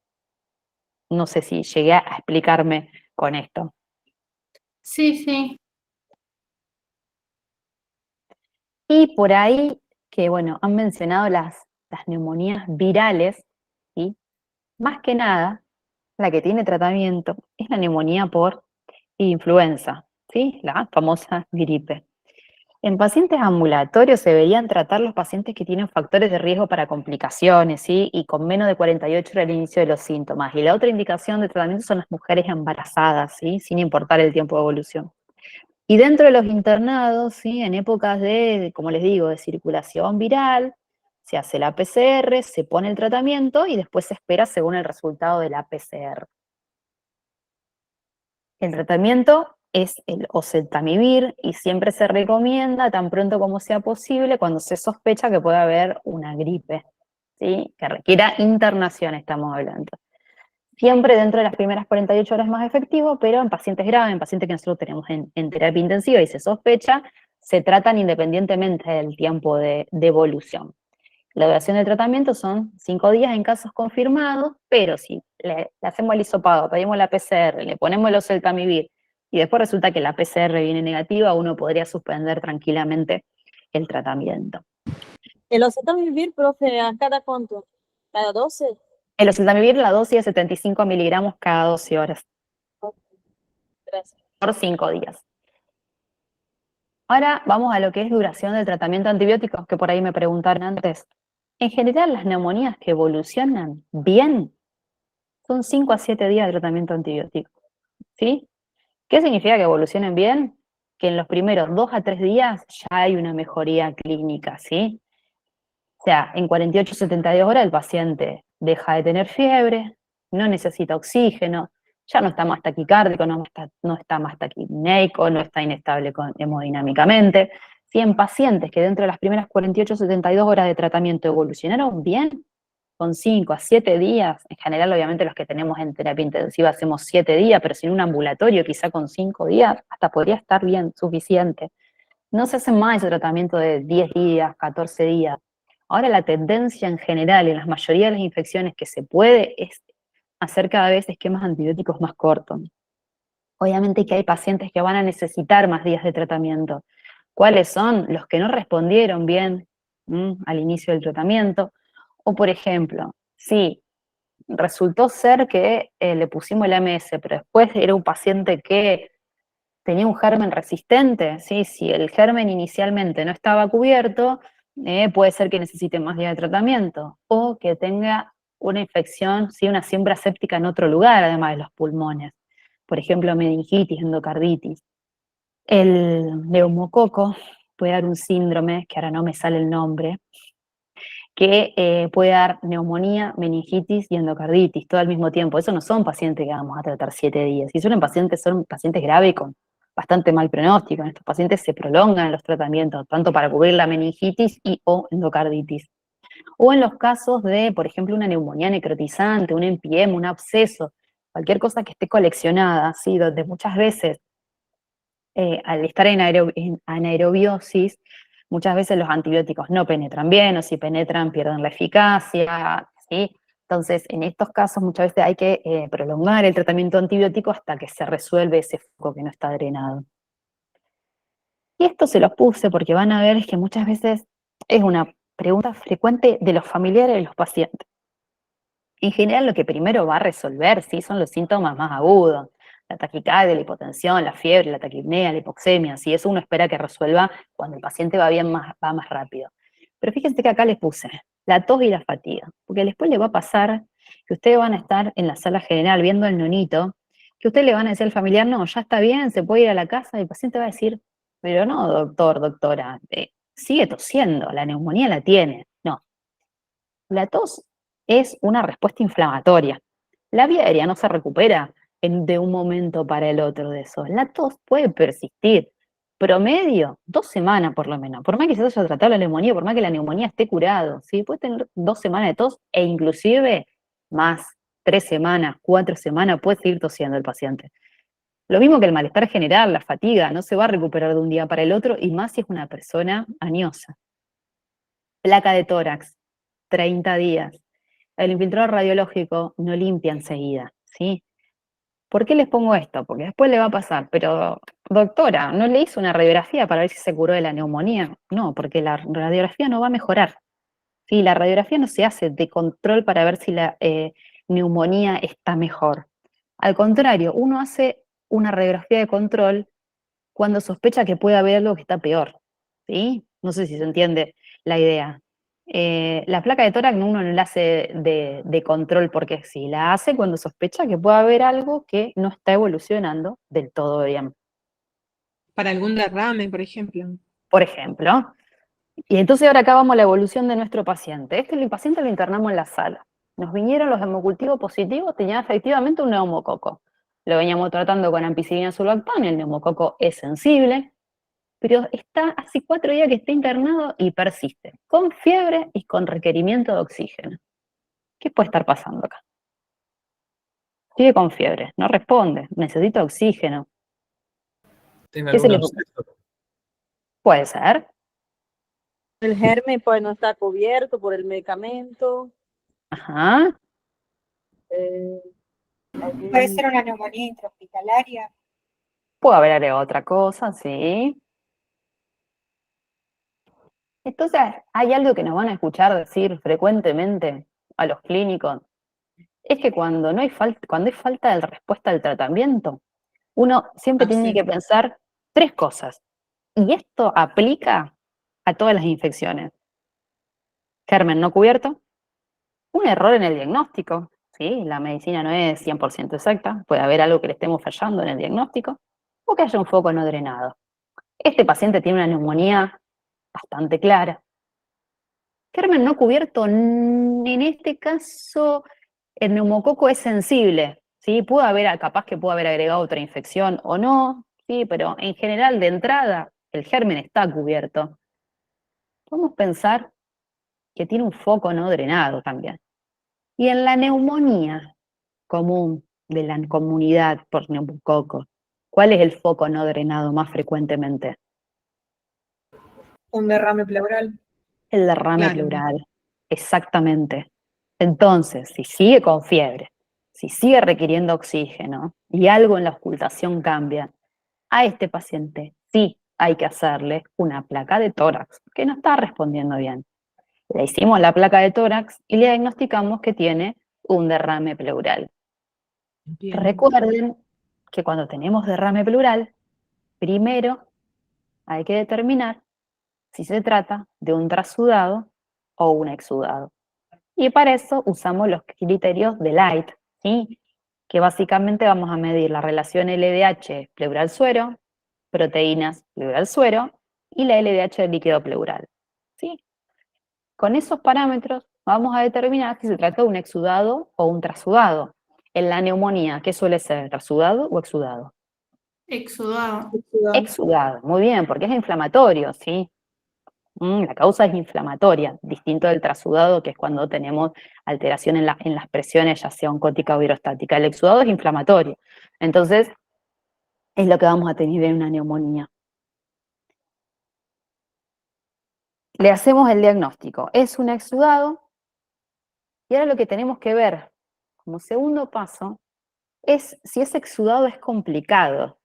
No sé si llegué a explicarme con esto. Sí, sí. Y por ahí, que bueno, han mencionado las neumonías virales, ¿sí? Más que nada, la que tiene tratamiento es la neumonía por influenza, ¿sí? La famosa gripe. En pacientes ambulatorios se deberían tratar los pacientes que tienen factores de riesgo para complicaciones, ¿sí? Y con menos de 48 horas al inicio de los síntomas. Y la otra indicación de tratamiento son las mujeres embarazadas, ¿sí? Sin importar el tiempo de evolución. Y dentro de los internados, ¿sí? En épocas de, como les digo, de circulación viral, se hace la PCR, se pone el tratamiento y después se espera según el resultado de la PCR. El tratamiento es el oseltamivir y siempre se recomienda tan pronto como sea posible cuando se sospecha que puede haber una gripe, ¿sí? Que requiera internación, estamos hablando. Siempre dentro de las primeras 48 horas es más efectivo, pero en pacientes graves, en pacientes que nosotros tenemos en terapia intensiva y se sospecha, se tratan independientemente del tiempo de evolución. La duración del tratamiento son 5 días en casos confirmados, pero si le hacemos el hisopado, pedimos la PCR, le ponemos el oseltamivir y después resulta que la PCR viene negativa, uno podría suspender tranquilamente el tratamiento. ¿El oseltamivir, profe, a cada cuánto? ¿Cada 12? El oseltamivir, la dosis de 75 miligramos cada 12 horas. Gracias. Por 5 días. Ahora vamos a lo que es duración del tratamiento antibiótico, que por ahí me preguntaron antes. En general, las neumonías que evolucionan bien son 5 a 7 días de tratamiento antibiótico, ¿sí? ¿Qué significa que evolucionen bien? Que en los primeros 2 a 3 días ya hay una mejoría clínica, ¿sí? O sea, en 48 a 72 horas el paciente deja de tener fiebre, no necesita oxígeno, ya no está más taquicárdico, no está más taquipneico, no está inestable hemodinámicamente. Si en pacientes que dentro de las primeras 48 a 72 horas de tratamiento evolucionaron bien, con 5 a 7 días, en general obviamente los que tenemos en terapia intensiva hacemos 7 días, pero sin un ambulatorio quizá con 5 días, hasta podría estar bien, suficiente. No se hace más ese tratamiento de 10 días, 14 días. Ahora la tendencia en general, en la mayoría de las infecciones que se puede, es hacer cada vez esquemas antibióticos más cortos. Obviamente que hay pacientes que van a necesitar más días de tratamiento. ¿Cuáles son? Los que no respondieron bien al inicio del tratamiento. O por ejemplo, si resultó ser que le pusimos el AMS, pero después era un paciente que tenía un germen resistente, ¿sí? Si el germen inicialmente no estaba cubierto, puede ser que necesite más días de tratamiento, o que tenga una infección, ¿sí? Una siembra séptica en otro lugar, además de los pulmones. Por ejemplo, meningitis, endocarditis. El neumococo puede dar un síndrome, que ahora no me sale el nombre, que puede dar neumonía, meningitis y endocarditis, todo al mismo tiempo. Eso no son pacientes que vamos a tratar 7 días. Si son pacientes graves y con bastante mal pronóstico. En estos pacientes se prolongan los tratamientos, tanto para cubrir la meningitis y o endocarditis. O en los casos de, por ejemplo, una neumonía necrotizante, un empiema, un absceso, cualquier cosa que esté coleccionada, ¿sí? Donde muchas veces, al estar en anaerobiosis, muchas veces los antibióticos no penetran bien, o si penetran pierden la eficacia, ¿sí? Entonces, en estos casos muchas veces hay que prolongar el tratamiento antibiótico hasta que se resuelve ese foco que no está drenado. Y esto se los puse porque van a ver que muchas veces es una pregunta frecuente de los familiares de los pacientes. En general, lo que primero va a resolver, ¿sí? Son los síntomas más agudos. La taquicardia, la hipotensión, la fiebre, la taquipnea, la hipoxemia, ¿sí? Eso uno espera que resuelva cuando el paciente va bien, va más rápido. Pero fíjense que acá les puse la tos y la fatiga, porque después le va a pasar que ustedes van a estar en la sala general viendo al nonito, que ustedes le van a decir al familiar, no, ya está bien, se puede ir a la casa, y el paciente va a decir, pero no, doctor, doctora, sigue tosiendo, la neumonía la tiene. No. La tos es una respuesta inflamatoria. La vía aérea no se recupera de un momento para el otro de eso. La tos puede persistir. Promedio, 2 semanas por lo menos. Por más que se haya tratado la neumonía, por más que la neumonía esté curado, ¿sí? Puede tener 2 semanas de tos e inclusive más, 3 semanas, 4 semanas, puede seguir tosiendo el paciente. Lo mismo que el malestar general, la fatiga, no se va a recuperar de un día para el otro, y más si es una persona añosa. Placa de tórax, 30 días. El infiltrado radiológico no limpia enseguida, ¿sí? ¿Por qué les pongo esto? Porque después le va a pasar, pero doctora, ¿no le hizo una radiografía para ver si se curó de la neumonía? No, porque la radiografía no va a mejorar. Sí, la radiografía no se hace de control para ver si la neumonía está mejor. Al contrario, uno hace una radiografía de control cuando sospecha que puede haber algo que está peor, ¿sí? No sé si se entiende la idea. La placa de tórax uno no la hace de control porque sí, la hace cuando sospecha que puede haber algo que no está evolucionando del todo bien. Para algún derrame, por ejemplo. Por ejemplo. Y entonces ahora acá vamos a la evolución de nuestro paciente. El paciente lo internamos en la sala. Nos vinieron los hemocultivos positivos, tenían efectivamente un neumococo. Lo veníamos tratando con ampicilina sulbactam, el neumococo es sensible, pero está hace 4 días que está internado y persiste, con fiebre y con requerimiento de oxígeno. ¿Qué puede estar pasando acá? Sigue con fiebre, no responde, necesita oxígeno. ¿Tiene ¿Qué se le algún ocurre? absceso? Puede ser. El germen pues no está cubierto por el medicamento. Ajá. Puede ser una neumonía intrahospitalaria. Puede haber otra cosa, sí. Entonces, hay algo que nos van a escuchar decir frecuentemente a los clínicos, es que cuando hay falta de respuesta al tratamiento, uno siempre tiene que pensar 3 cosas. Y esto aplica a todas las infecciones. Germen no cubierto, un error en el diagnóstico, ¿sí? La medicina no es 100% exacta, puede haber algo que le estemos fallando en el diagnóstico, o que haya un foco no drenado. Este paciente tiene una neumonía bastante clara. Germen no cubierto, en este caso, el neumococo es sensible, ¿sí? Capaz que puede haber agregado otra infección o no, ¿sí? Pero en general, de entrada, el germen está cubierto. Podemos pensar que tiene un foco no drenado también. Y en la neumonía común de la comunidad por neumococo, ¿cuál es el foco no drenado más frecuentemente? Un derrame pleural. El derrame Claro. pleural, exactamente. Entonces, si sigue con fiebre, si sigue requiriendo oxígeno y algo en la auscultación cambia, a este paciente sí hay que hacerle una placa de tórax, que no está respondiendo bien. Le hicimos la placa de tórax y le diagnosticamos que tiene un derrame pleural. Bien. Recuerden que cuando tenemos derrame pleural, primero hay que determinar si se trata de un trasudado o un exudado. Y para eso usamos los criterios de Light, ¿sí? Que básicamente vamos a medir la relación LDH pleural-suero, proteínas pleural-suero y la LDH del líquido pleural, ¿sí? Con esos parámetros vamos a determinar si se trata de un exudado o un trasudado. En la neumonía, ¿qué suele ser? ¿Trasudado o exudado? Exudado. Exudado, muy bien, porque es inflamatorio, ¿sí? La causa es inflamatoria, distinto del trasudado, que es cuando tenemos alteración en las presiones, ya sea oncótica o virostática. El exudado es inflamatorio. Entonces, es lo que vamos a tener en una neumonía. Le hacemos el diagnóstico. Es un exudado. Y ahora lo que tenemos que ver como segundo paso es si ese exudado es complicado,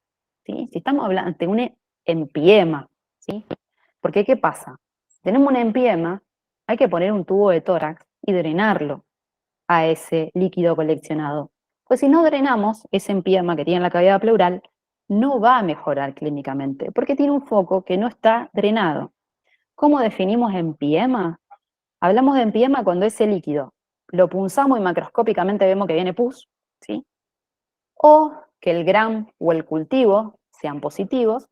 ¿sí? Si estamos hablando de un empiema, ¿sí? Porque ¿qué pasa? Si tenemos un empiema, hay que poner un tubo de tórax y drenarlo a ese líquido coleccionado. Pues si no drenamos ese empiema que tiene en la cavidad pleural, no va a mejorar clínicamente, porque tiene un foco que no está drenado. ¿Cómo definimos empiema? Hablamos de empiema cuando ese líquido lo punzamos y macroscópicamente vemos que viene pus, ¿sí? O que el gram o el cultivo sean positivos,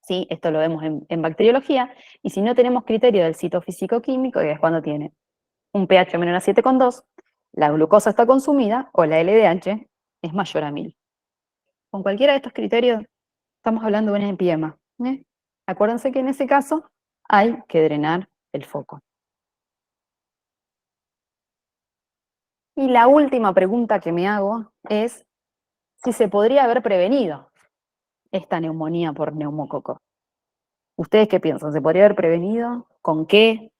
¿sí? Esto lo vemos en bacteriología, y si no tenemos criterio del citofísico-químico, que es cuando tiene un pH menor a 7,2, la glucosa está consumida o la LDH es mayor a 1000. Con cualquiera de estos criterios estamos hablando de un empiema, ¿eh? Acuérdense que en ese caso hay que drenar el foco. Y la última pregunta que me hago es si se podría haber prevenido esta neumonía por neumococo. ¿Ustedes qué piensan? ¿Se podría haber prevenido? ¿Con qué?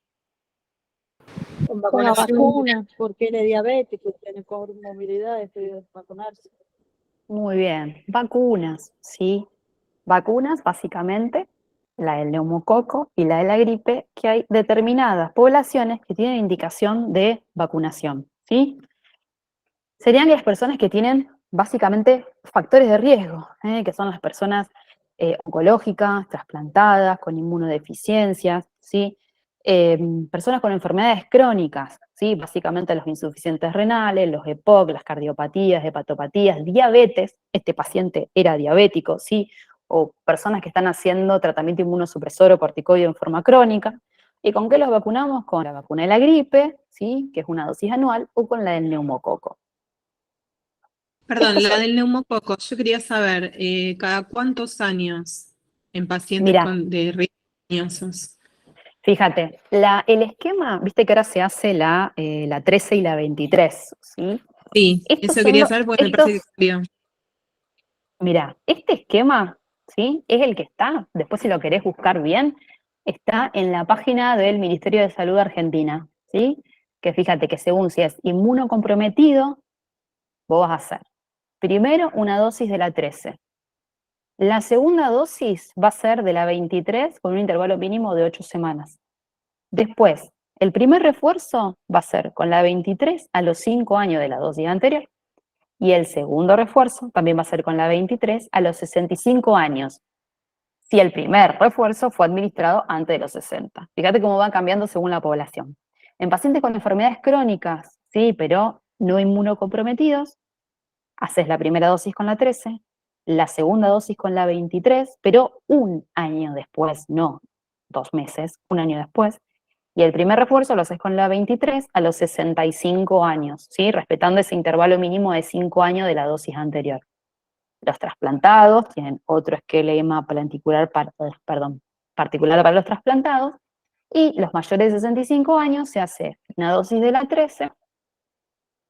Con la Vacunación. vacuna, porque él es diabético y tiene comorbilidades, debe vacunarse. Muy bien. Vacunas, ¿sí? Vacunas, básicamente, la del neumococo y la de la gripe, que hay determinadas poblaciones que tienen indicación de vacunación, ¿sí? Serían las personas que tienen, básicamente, factores de riesgo, que son las personas oncológicas, trasplantadas, con inmunodeficiencias, ¿sí? Personas con enfermedades crónicas, ¿sí? Básicamente los insuficientes renales, los EPOC, las cardiopatías, hepatopatías, diabetes, este paciente era diabético, ¿sí? O personas que están haciendo tratamiento inmunosupresor o corticoide en forma crónica. ¿Y con qué los vacunamos? Con la vacuna de la gripe, ¿sí? Que es una dosis anual, o con la del neumococo. Perdón, Estos la son- del neumococo, yo quería saber, ¿cada cuántos años en pacientes Mirá, de riesgo mañosos? fíjate, el esquema, viste que ahora se hace la 13 y la 23, ¿sí? Sí, Estos eso son quería saber porque me parece que cambió. Mirá, este esquema, ¿sí? Es el que está, después si lo querés buscar bien, está en la página del Ministerio de Salud de Argentina, ¿sí? Que fíjate que según si es inmunocomprometido, vos vas a hacer primero una dosis de la 13. La segunda dosis va a ser de la 23 con un intervalo mínimo de 8 semanas. Después, el primer refuerzo va a ser con la 23 a los 5 años de la dosis anterior. Y el segundo refuerzo también va a ser con la 23 a los 65 años, si el primer refuerzo fue administrado antes de los 60. Fíjate cómo va cambiando según la población. En pacientes con enfermedades crónicas, sí, pero no inmunocomprometidos, haces la primera dosis con la 13, la segunda dosis con la 23, pero un año después, no 2 meses, un año después. Y el primer refuerzo lo haces con la 23 a los 65 años, ¿sí? Respetando ese intervalo mínimo de 5 años de la dosis anterior. Los trasplantados tienen otro esquema particular para los trasplantados, y los mayores de 65 años se hace una dosis de la 13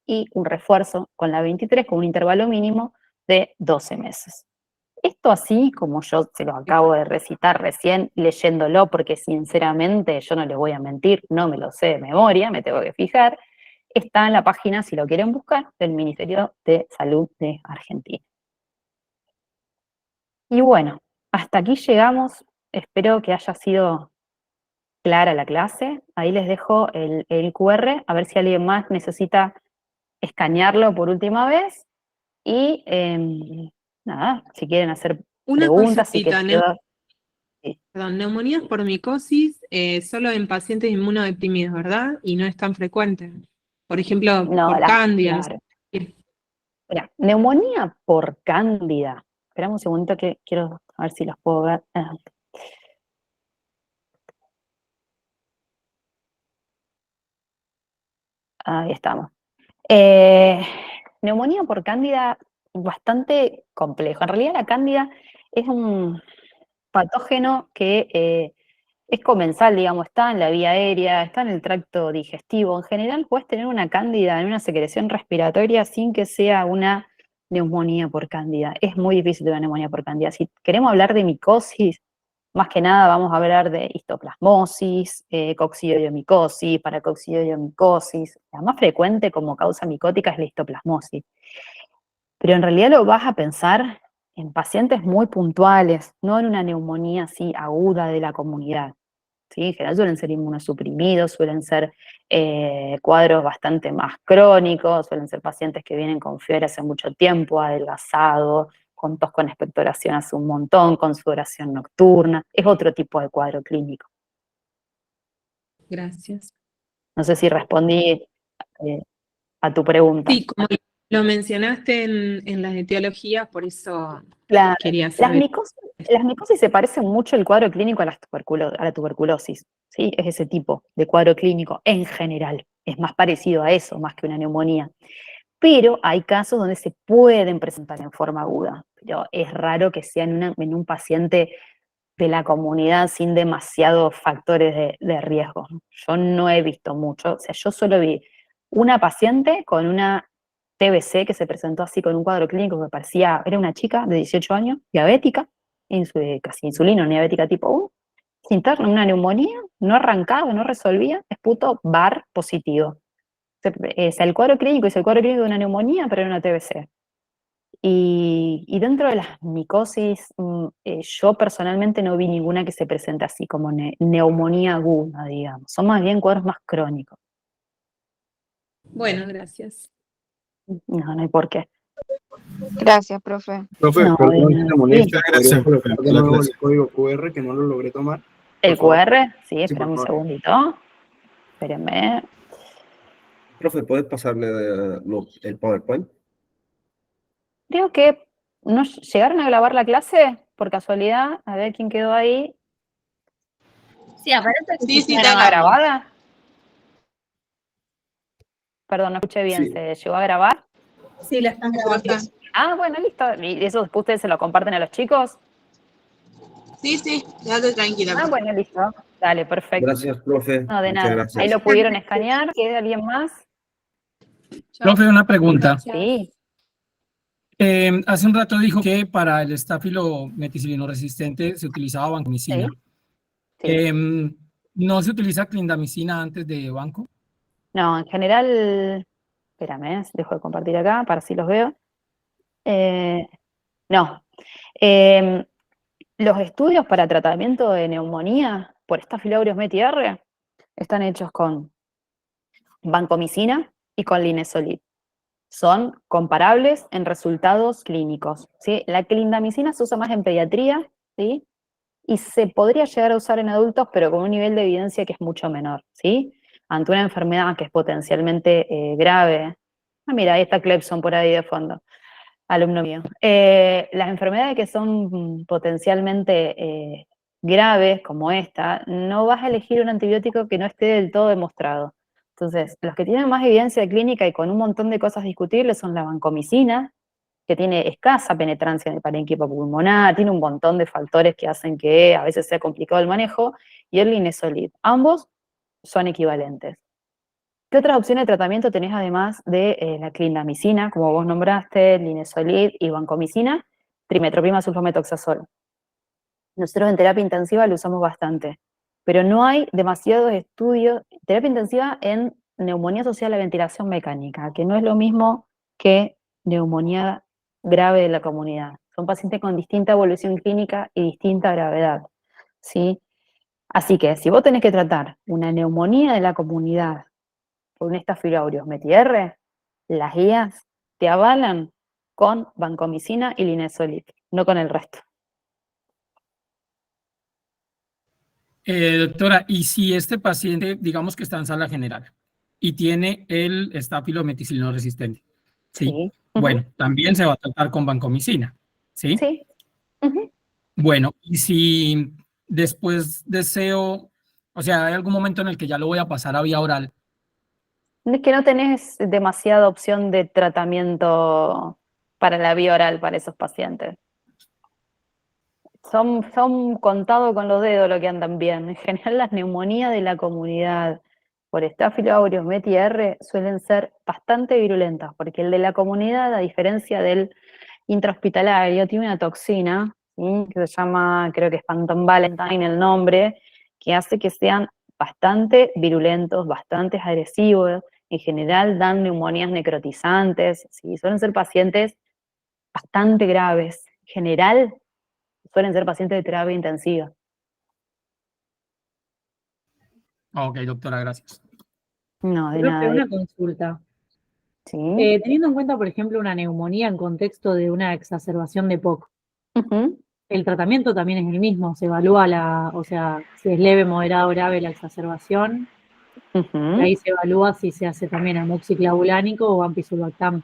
y un refuerzo con la 23 con un intervalo mínimo de 12 meses. Esto así, como yo se lo acabo de recitar recién leyéndolo, porque sinceramente yo no les voy a mentir, no me lo sé de memoria, me tengo que fijar, está en la página, si lo quieren buscar, del Ministerio de Salud de Argentina. Y bueno, hasta aquí llegamos, espero que haya sido clara la clase, ahí les dejo el QR, a ver si alguien más necesita escanearlo por última vez, y nada, si quieren hacer Una preguntas, si consultita, quieren... perdón, neumonías por micosis solo en pacientes inmunodeprimidos, ¿verdad? Y no es tan frecuente. Por ejemplo, No, por cándida. No claro. sé. Mira, neumonía por cándida. Esperame un segundito que quiero a ver si los puedo ver. Ahí estamos. Neumonía por cándida, bastante complejo. En realidad la cándida es un patógeno que es comensal, digamos, está en la vía aérea, está en el tracto digestivo. En general puedes tener una cándida en una secreción respiratoria sin que sea una neumonía por cándida. Es muy difícil una neumonía por cándida. Si queremos hablar de micosis, más que nada vamos a hablar de histoplasmosis, coccidioidomicosis, paracoccidioidomicosis. La más frecuente como causa micótica es la histoplasmosis. Pero en realidad lo vas a pensar en pacientes muy puntuales, no en una neumonía así aguda de la comunidad. ¿Sí? En general suelen ser inmunosuprimidos, suelen ser cuadros bastante más crónicos, suelen ser pacientes que vienen con fiebre hace mucho tiempo, adelgazados, con tos con expectoración hace un montón, con sudoración nocturna. Es otro tipo de cuadro clínico. Gracias. No sé si respondí a tu pregunta. Sí, como lo mencionaste en las etiologías, por eso Claro. quería Las saber. micosis se parecen mucho el cuadro clínico a la tuberculosis, ¿sí? Es ese tipo de cuadro clínico en general. Es más parecido a eso, más que una neumonía. Pero hay casos donde se pueden presentar en forma aguda. Pero es raro que sea en un paciente de la comunidad sin demasiados factores de riesgo. Yo no he visto mucho. O sea, yo solo vi una paciente con una TBC que se presentó así con un cuadro clínico que parecía, era una chica de 18 años, diabética, casi insulino, diabética tipo 1, interna, una neumonía, no arrancaba, no resolvía, esputo VAR positivo. El cuadro clínico es el cuadro clínico de una neumonía, pero era una TBC. Y dentro de las micosis, yo personalmente no vi ninguna que se presente así como neumonía aguda, digamos. Son más bien cuadros más crónicos. Bueno, gracias. No hay por qué. Gracias, profe. Profe, No, perdón, sí. te molesta. Gracias, ¿Podría profe, buscar por de la nuevo clase. el código QR que no lo logré tomar? El Por favor. QR, sí, Sí, esperame un por favor. segundito. Espérenme. Profe, ¿puedes pasarme el PowerPoint? Creo que no llegaron a grabar la clase, por casualidad. A ver quién quedó ahí. Sí, aparece que Sí, se sí, está está grabando. ¿Grabada? Perdón, no escuché bien. Sí. ¿Se llegó a grabar? Sí, la están grabando. Ah, bueno, listo. ¿Y eso después ustedes se lo comparten a los chicos? Sí, sí, quédate tranquila. Ah, bueno, listo. Dale, perfecto. Gracias, profe. No, de Muchas nada. gracias. Ahí lo pudieron escanear. ¿Queda alguien más? Profe, una pregunta. Sí. Hace un rato dijo que para el estáfilo meticilino resistente se utilizaba vancomicina. Sí. ¿No se utiliza clindamicina antes de banco? No, en general, espérame, dejo de compartir acá para si los veo. No. Los estudios para tratamiento de neumonía por Staphylococcus METI-R están hechos con vancomicina y con linezolid. Son comparables en resultados clínicos, ¿sí? La clindamicina se usa más en pediatría, ¿sí? Y se podría llegar a usar en adultos, pero con un nivel de evidencia que es mucho menor, ¿sí? Ante una enfermedad que es potencialmente grave. Ah, mira, ahí está Clepson por ahí de fondo, alumno mío. Las enfermedades que son potencialmente graves, como esta, no vas a elegir un antibiótico que no esté del todo demostrado. Entonces, los que tienen más evidencia clínica y con un montón de cosas discutibles son la vancomicina, que tiene escasa penetrancia en el parénquima pulmonar, tiene un montón de factores que hacen que a veces sea complicado el manejo, y el linezolid. Ambos son equivalentes. ¿Qué otras opciones de tratamiento tenés además de la clindamicina, como vos nombraste, linezolid y vancomicina? Trimestoprim, sulfametoxazol. Nosotros en terapia intensiva lo usamos bastante, pero no hay demasiados estudios. Terapia intensiva en neumonía asociada a la ventilación mecánica, que no es lo mismo que neumonía grave de la comunidad. Son pacientes con distinta evolución clínica y distinta gravedad, ¿sí? Así que si vos tenés que tratar una neumonía de la comunidad por un Staphylococcus METI-R, las guías te avalan con vancomicina y linezolid, no con el resto. Doctora, ¿y si este paciente, digamos que está en sala general y tiene el estáfilo meticilino resistente? Sí. Bueno, también se va a tratar con vancomicina, ¿sí? Sí. Bueno, y si después deseo, o sea, hay algún momento en el que ya lo voy a pasar a vía oral. Es que no tenés demasiada opción de tratamiento para la vía oral para esos pacientes. Son contados con los dedos lo que andan bien. En general, las neumonías de la comunidad por Staphylococcus METI-R suelen ser bastante virulentas, porque el de la comunidad, a diferencia del intrahospitalario, tiene una toxina, ¿sí? Que se llama, creo que es Phantom Valentine el nombre, que hace que sean bastante virulentos, bastante agresivos. En general dan neumonías necrotizantes, ¿sí? Suelen ser pacientes bastante graves. En general, suelen ser pacientes de terapia intensiva. Ok, doctora, gracias. No, de Profe, nada. una consulta. Sí. Teniendo en cuenta, por ejemplo, una neumonía en contexto de una exacerbación de POC, el tratamiento también es el mismo, se evalúa o sea, si es leve, moderado, grave la exacerbación, y ahí se evalúa si se hace también amoxiclavulánico o ampicilbactam.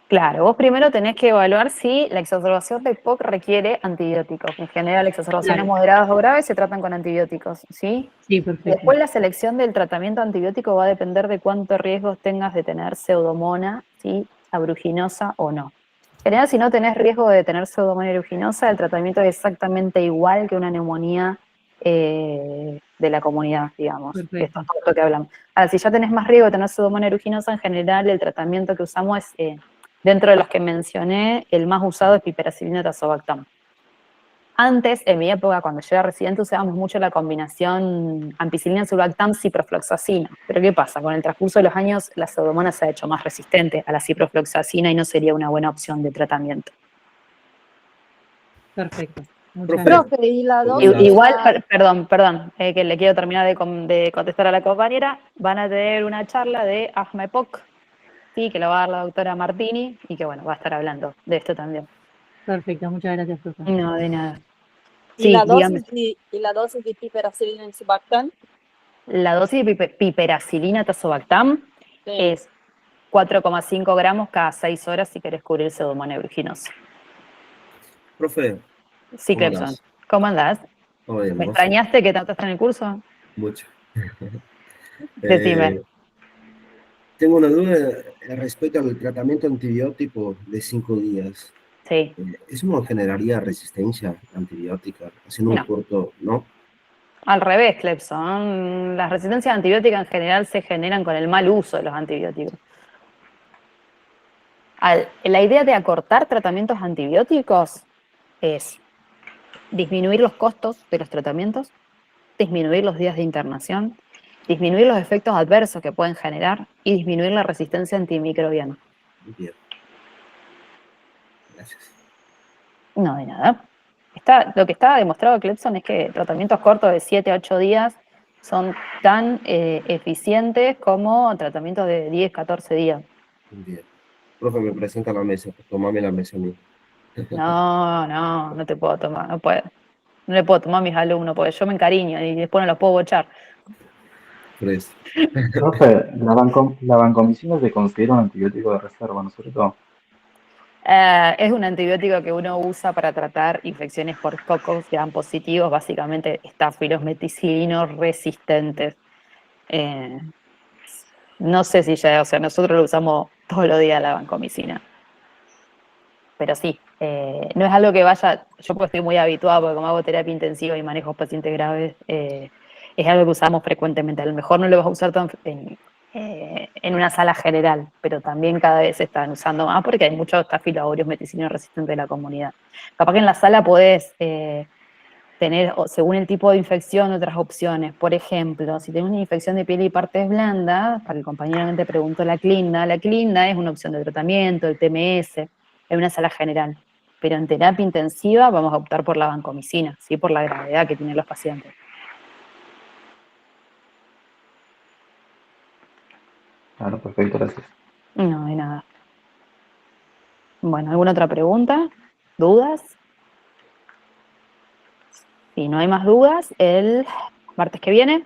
Claro, vos primero tenés que evaluar si la exacerbación de POC requiere antibióticos. En general, exacerbaciones Claro. moderadas o graves se tratan con antibióticos, ¿sí? Sí, perfecto. Después la selección del tratamiento antibiótico va a depender de cuántos riesgos tengas de tener pseudomonas, ¿sí? Aeruginosa o no. En general, si no tenés riesgo de tener pseudomonas aeruginosa, el tratamiento es exactamente igual que una neumonía de la comunidad, digamos. Perfecto. Esto es todo lo que hablamos. Ahora, si ya tenés más riesgo de tener Pseudomonas aeruginosa, en general el tratamiento que usamos es, dentro de los que mencioné, el más usado es piperacilina tazobactam. Antes, en mi época, cuando yo era residente, usábamos mucho la combinación ampicilina-sulbactam ciprofloxacina. Pero ¿qué pasa? Con el transcurso de los años, la Pseudomonas se ha hecho más resistente a la ciprofloxacina y no sería una buena opción de tratamiento. Perfecto. Muchas Profe, gracias. Profe, y la dosis. Igual, perdón, que le quiero terminar de contestar a la compañera, van a tener una charla de asma EPOC, sí, que lo va a dar la doctora Martini, y que bueno, va a estar hablando de esto también. Perfecto, muchas gracias, profe. No, de nada. Y Sí, la dígame. dosis de piperacilina en sulbactam. La dosis de piperacilina tazobactam Sí. es 4,5 gramos cada 6 horas si querés cubrir Pseudomonas aeruginosa. Profe, Sí, ¿cómo Clepson. andás? ¿Cómo andás? ¿Todo bien, ¿Me vos? extrañaste que tanto estás en el curso? Mucho. Decime. Tengo una duda respecto al tratamiento antibiótico de 5 días. Sí. ¿Eso no generaría resistencia antibiótica? Haciendo un No. corto, ¿no? Al revés, Clepson. Las resistencias antibióticas en general se generan con el mal uso de los antibióticos. La idea de acortar tratamientos antibióticos es disminuir los costos de los tratamientos, disminuir los días de internación, disminuir los efectos adversos que pueden generar y disminuir la resistencia antimicrobiana. Bien. Gracias. No, de nada. Lo que está demostrado, Clepson, es que tratamientos cortos de 7 a 8 días son tan eficientes como tratamientos de 10, 14 días. Bien. Profe, me presenta la mesa. Tomame la mesa a mí. No te puedo tomar, no puedo. No le puedo tomar a mis alumnos porque yo me encariño y después no los puedo bochar. Fres. Profe, la vancomicina se considera un antibiótico de reserva, ¿no es cierto? Es un antibiótico que uno usa para tratar infecciones por cocos gram positivos, básicamente estáfilos meticilinos resistentes. No sé si ya, o sea, nosotros lo usamos todos los días la vancomicina. Pero sí, no es algo que vaya, yo porque estoy muy habituada, porque como hago terapia intensiva y manejo pacientes graves, es algo que usamos frecuentemente. A lo mejor no lo vas a usar en una sala general, pero también cada vez se están usando más porque hay muchos estafilos aureus meticilinos resistentes de la comunidad. Capaz que en la sala podés tener, según el tipo de infección, otras opciones. Por ejemplo, si tenés una infección de piel y partes blandas, para el compañero que te preguntó la clinda es una opción de tratamiento, el TMS, en una sala general. Pero en terapia intensiva vamos a optar por la vancomicina, ¿sí? Por la gravedad que tienen los pacientes. Claro, perfecto, gracias. No, de nada. Bueno, ¿alguna otra pregunta? ¿Dudas? Si no hay más dudas, el martes que viene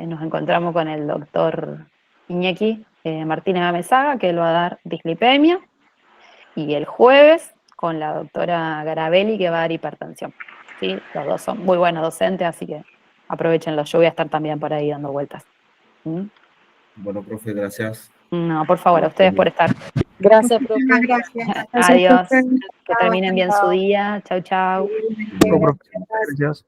nos encontramos con el doctor Iñaki Martínez Amezaga, que él va a dar dislipemia, y el jueves con la doctora Garabelli, que va a dar hipertensión. ¿Sí? Los dos son muy buenos docentes, así que aprovechenlo. Yo voy a estar también por ahí dando vueltas. ¿Mm? Bueno, profe, gracias. No, por favor, a ustedes por estar. Gracias, profe. Adiós. Que terminen bien su día. Chau, chau. Profe, gracias.